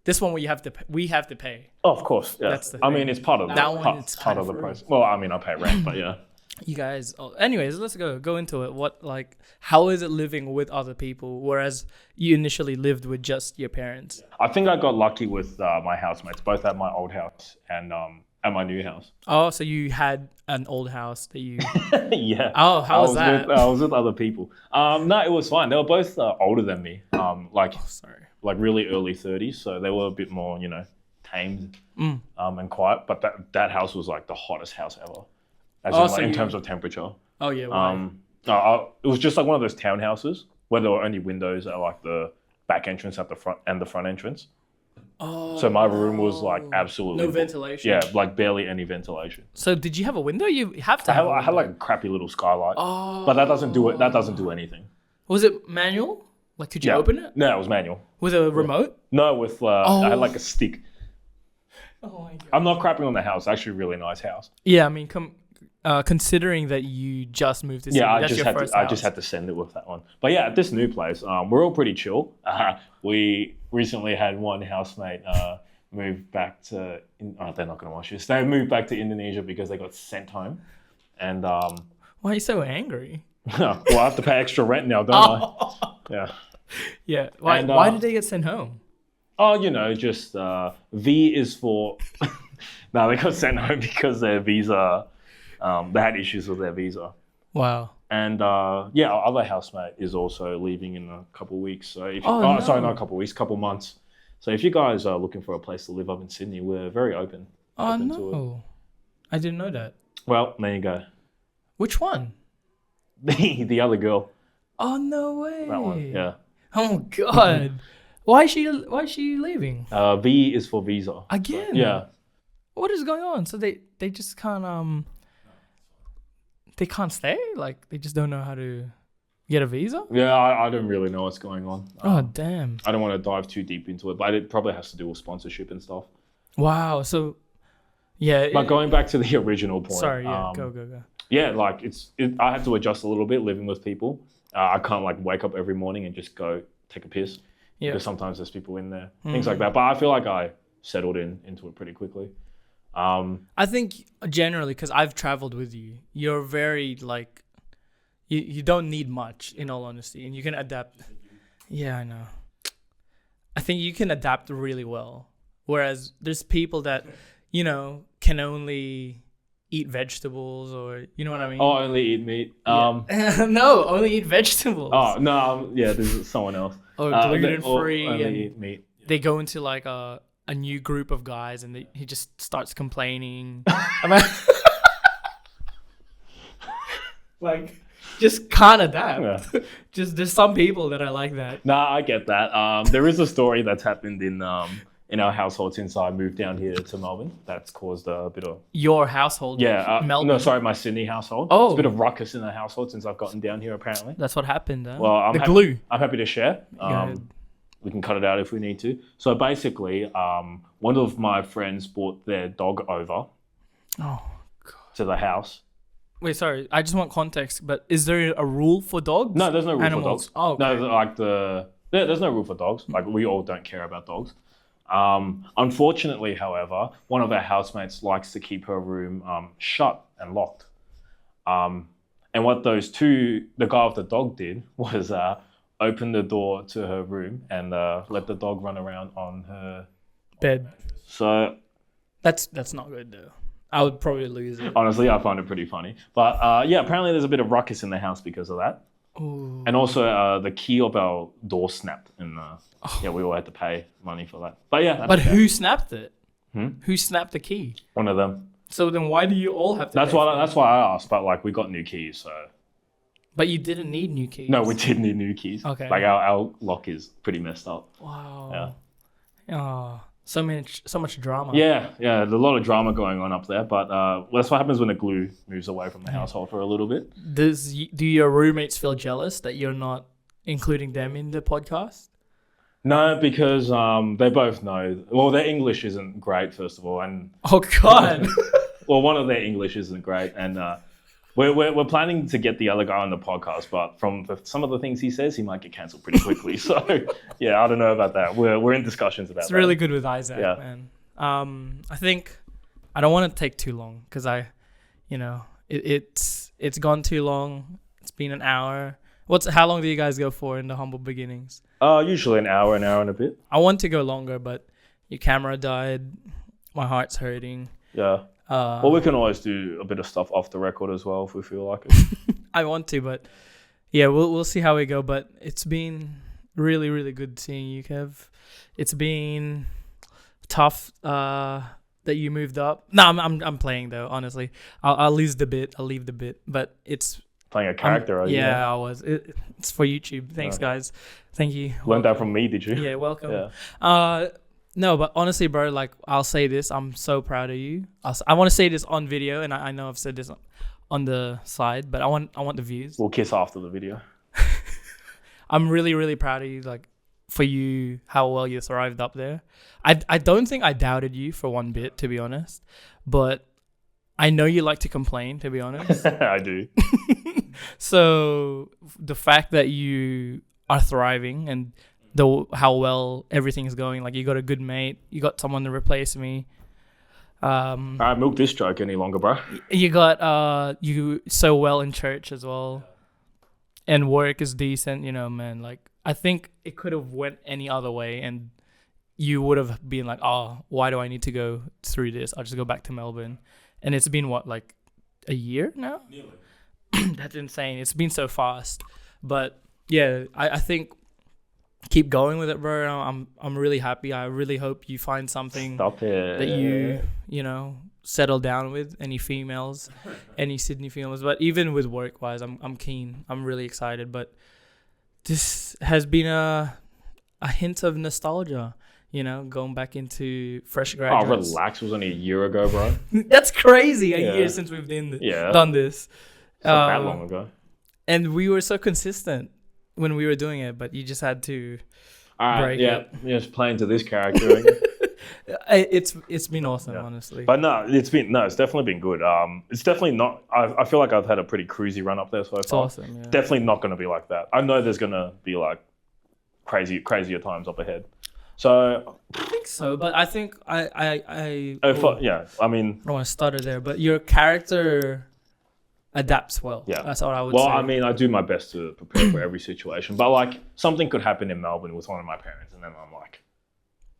This one we have to pay. Oh, of course. Yeah. That's the I mean, thing. it's part of That one, it's part kind of the of price. Well, I mean, I pay rent, but yeah. You guys. Anyways, let's go into it. How is it living with other people, whereas you initially lived with just your parents? I think I got lucky with my housemates, both at my old house and at my new house. Oh, so you had an old house that you. Yeah. Oh, how was that? I was with other people. No, it was fine. They were both older than me. Sorry. Like really early 30s, so they were a bit more, tamed and quiet. But that house was like the hottest house ever, in terms of temperature. Oh yeah. Why? It was just like one of those townhouses where there were only windows at like the back entrance at the front and the front entrance. Oh. So my room was like absolutely no ventilation. Yeah, like barely any ventilation. So did you have a window? You have to. I had like a crappy little skylight, but that doesn't do it. That doesn't do anything. Was it manual? Like, could you open it No, it was manual. with a remote? No, with I had like a stick. Oh my god. I'm not crapping on the house. Actually, a really nice house. Yeah, I mean, considering that you just moved to Sydney, Yeah, that's your first I house. just had to send it with that one. But yeah, at this new place, we're all pretty chill. We recently had one housemate move back to. They're not going to watch this. They moved back to Indonesia because they got sent home, and Why are you so angry? well, I have to pay extra rent now, don't I? Yeah. Yeah. Why? And, Why did they get sent home? Oh, just V is for. No, they got sent home because their visa. They had issues with their visa. Wow. And yeah, our other housemate is also leaving in a couple of weeks. So if no. sorry, not a couple of weeks, couple of months. So if you guys are looking for a place to live up in Sydney, we're very open. Oh open to it. no, I didn't know that. Well, there you go. Which one? The other girl. Oh no way. That one. Yeah. Oh god. Why is she leaving V is for visa. again? Yeah. What is going on? So they just can't they can't stay? Like they just don't know how to get a visa? Yeah, I don't really know what's going on. Oh damn. I don't want to dive too deep into it, but it probably has to do with sponsorship and stuff. Wow. So yeah. But going back to the original point. Sorry, yeah, go. Yeah, like I had to adjust a little bit living with people. I can't like wake up every morning and just go take a piss. Yeah. Because sometimes there's people in there, things like that. But I feel like I settled into it pretty quickly. I think generally, because I've traveled with you, you're very like, you don't need much, in all honesty, and you can adapt. Yeah, I know. I think you can adapt really well. Whereas there's people that, can only eat vegetables, or you know what I mean? Oh, only eat meat. No, only eat vegetables. Oh no, yeah, this is someone else. Or gluten free. Only And eat meat. they go into like a new group of guys, and he just starts complaining about like just can't adapt. Yeah. Just there's some people that are like that. Nah, I get that. There is a story that's happened in our household since I moved down here to Melbourne. That's caused a bit of Your household, Melbourne. no, sorry, my Sydney household. Oh. It's a bit of ruckus in the household since I've gotten down here. Apparently. That's what happened. Huh? Well, I'm glue. I'm happy to share. Go ahead. We can cut it out if we need to. So basically, one of my friends brought their dog over Oh. to the house. Wait, sorry. I just want context. But is there a rule for dogs? No, there's no rule Animals. for dogs. Oh, okay. No, like there's no rule for dogs. Like we all don't care about dogs. Unfortunately, however, one of our housemates likes to keep her room shut and locked. And what the guy with the dog did was open the door to her room and let the dog run around on her Bed. So That's not good though. I would probably lose it. honestly, I find it pretty funny. But yeah, apparently there's a bit of ruckus in the house because of that. Ooh. And also the key of our door snapped, and yeah, we all had to pay money for that. But yeah, But who snapped it? Hmm? Who snapped the key? one of them. So then why do you all have to? That's pay why for it? that's why I asked. But like we got new keys, so But you didn't need new keys. no, we did need new keys. Okay. Like our lock is pretty messed up. Wow. Oh, so much drama. Yeah, there's a lot of drama going on up there. But that's what happens when the glue moves away from the household for a little bit. Do your roommates feel jealous that you're not including them in the podcast? No, because they both know. Well, their English isn't great, first of all, and Oh God. well, one of their English isn't great, and we're planning to get the other guy on the podcast, but from some of the things he says, he might get cancelled pretty quickly. So yeah, I don't know about that. We're in discussions about It's that. really good with Isaac, Yeah. man. I think I don't want to take too long because it's gone too long. It's been an hour. How long do you guys go for in the humble beginnings? Usually an hour and a bit. I want to go longer, but your camera died. My heart's hurting. Yeah. Well, we can always do a bit of stuff off the record as well if we feel like it. I want to, but yeah, we'll see how we go. But it's been really, really good seeing you, Kev. It's been tough that you moved up. No, I'm playing though. Honestly, I'll leave the bit. But it's Playing a character. yeah, I was. It's for YouTube. Thanks, guys. Thank you. Learned that from me, did you? Yeah, welcome. Yeah. No, but honestly, bro, like I'll say this, I'm so proud of you. I want to say this on video, and I know I've said this on the side, but I want the views. We'll kiss after the video. I'm really, really proud of you, like for you, how well you thrived up there. I don't think I doubted you for one bit, to be honest, but I know you like to complain, to be honest. I do. So the fact that you are thriving and how well everything is going, like you got a good mate, you got someone to replace me. I milk this joke any longer, bro. You got you so well in church as well, and work is decent. You know, man. Like I think it could have went any other way, and you would have been like, "Oh, why do I need to go through this? I'll just go back to Melbourne." And it's been what, like a year now? Nearly. That's insane. It's been so fast, but yeah, I think keep going with it, bro. I'm really happy. I really hope you find something Stop it. that you know settle down with. Any females, any Sydney females, but even with work wise, I'm keen. I'm really excited. But this has been a hint of nostalgia. You know, going back into fresh Oh, graduates. relax. It was only a year ago, bro. That's crazy. A Yeah. year since we've Yeah. done this. It's not that long ago. And we were so consistent when we were doing it, but you just had to All right, break yeah. it. Just playing to this character. It's been awesome, Yeah. honestly. But no, it's definitely been good. It's definitely not. I feel like I've had a pretty cruisy run up there so It's far. awesome. Yeah. Definitely not going to be like that. I know there's going to be like crazier times up ahead. So, I think so, but I think I yeah, I mean, I don't want to stutter there, but your character adapts well. Yeah. That's all I would well, say. I mean, I do my best to prepare for every situation. But like, something could happen in Melbourne with one of my parents, and then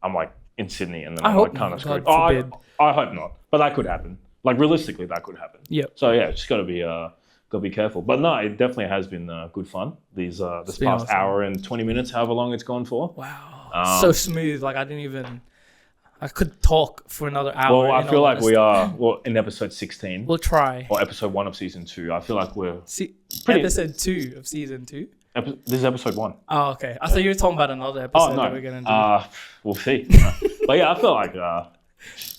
I'm like in Sydney, and then I I'm hope like kind not, of screwed. God forbid. I hope not, but that could happen. Like realistically, that could happen. Yeah. So yeah, just gotta be careful. But no, it definitely has been good fun. This been past awesome. hour and 20 minutes, however long it's gone for. Wow. Um, So smooth. Like I could talk for another hour. Well, I in feel all like we honesty. are in episode 16 We'll try. or episode 1 of season 2. I feel like we're Pretty episode 2 of season 2. this is episode 1. Oh, okay. I thought you were talking about another episode Oh no, that we're gonna do. we'll see. But yeah, I feel like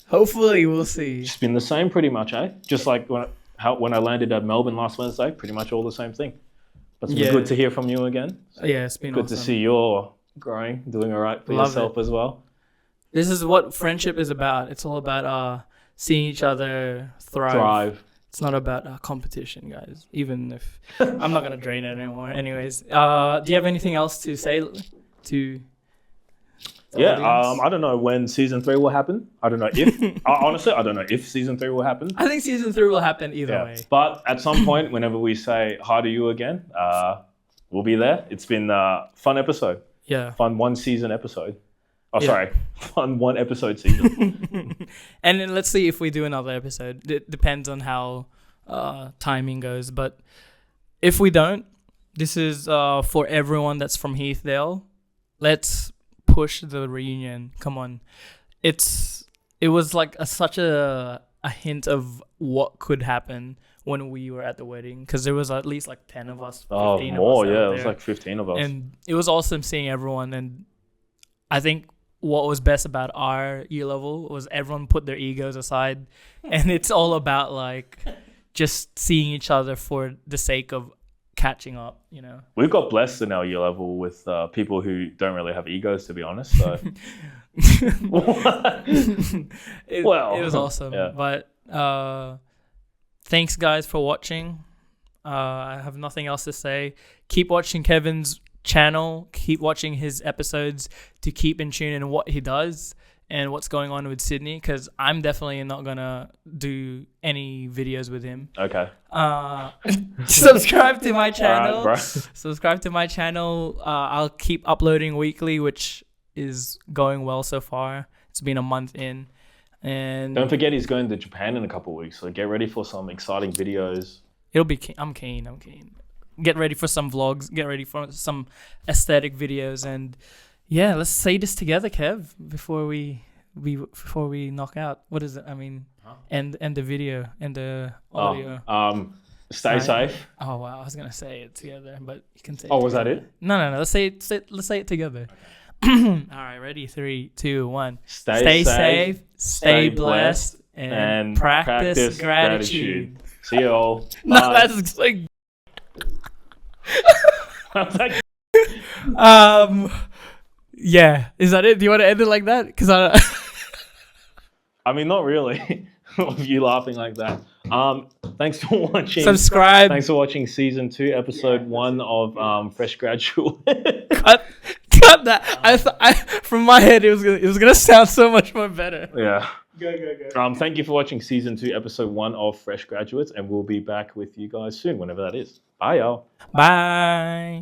Hopefully, we'll see. it's been the same pretty much, eh? Just like when I landed at Melbourne last Wednesday, pretty much all the same thing. But it's been Yeah. good to hear from you again. Yeah, it's been Good awesome. to see you're growing, doing all right for Love yourself as well. This is what friendship is about. It's all about seeing each other thrive. It's not about competition, guys. Even if I'm not gonna drain it anymore. Anyways, do you have anything else to say to? the Yeah, audience? I don't know when season 3 will happen. I don't know if. Honestly, I don't know if season 3 will happen. I think season 3 will happen either Yeah. way. But at some point, whenever we say hi to you again, we'll be there. It's been a fun episode. Yeah. Fun 1 season episode. Oh, Yeah. sorry. Fun 1 episode season. And then let's see if we do another episode. It depends on how timing goes. But if we don't, this is for everyone that's from Heathdale. Let's push the reunion. Come on. It was like such a hint of what could happen when we were at the wedding, because there was at least like 10 of us, 15 Oh, of more, us out yeah. It was there. like 15 of us. And it was awesome seeing everyone. And I think what was best about our year level was everyone put their egos aside, and it's all about like just seeing each other for the sake of catching up, you know. We've got blessed in our year level with people who don't really have egos, to be honest. So, it was awesome. yeah. But thanks guys for watching. I have nothing else to say. Keep watching Kevin's channel, keep watching his episodes to keep in tune in what he does and what's going on with Sydney, because I'm definitely not gonna do any videos with him. Okay. Subscribe to my channel. All right, bro. Subscribe to my channel. I'll keep uploading weekly, which is going well so far. It's been a month in, and Don't forget he's going to Japan in a couple of weeks, so get ready for some exciting videos. it'll be. I'm keen. Get ready for some vlogs. Get ready for some aesthetic videos, and yeah, let's say this together, Kev, before we knock out. What is it? I mean, end the video and the audio. Stay Right. safe. Oh wow, I was gonna say it together, but you can say. Oh, it was that together. it? No. Let's say it together. All right, ready? 3, 2, 1. Stay safe, stay blessed, and practice gratitude. See you all. No, Bye. that's like Like, yeah. Is that it? Do you want to end it like that? Because I mean, not really. of you laughing like that. Thanks for watching. Subscribe. Thanks for watching season 2, episode 1 of Fresh Graduate. Cut that. From my head, it was gonna sound so much more better. Yeah. Go. Thank you for watching season 2, episode 1 of Fresh Graduates, and we'll be back with you guys soon, whenever that is. Bye, y'all. Bye.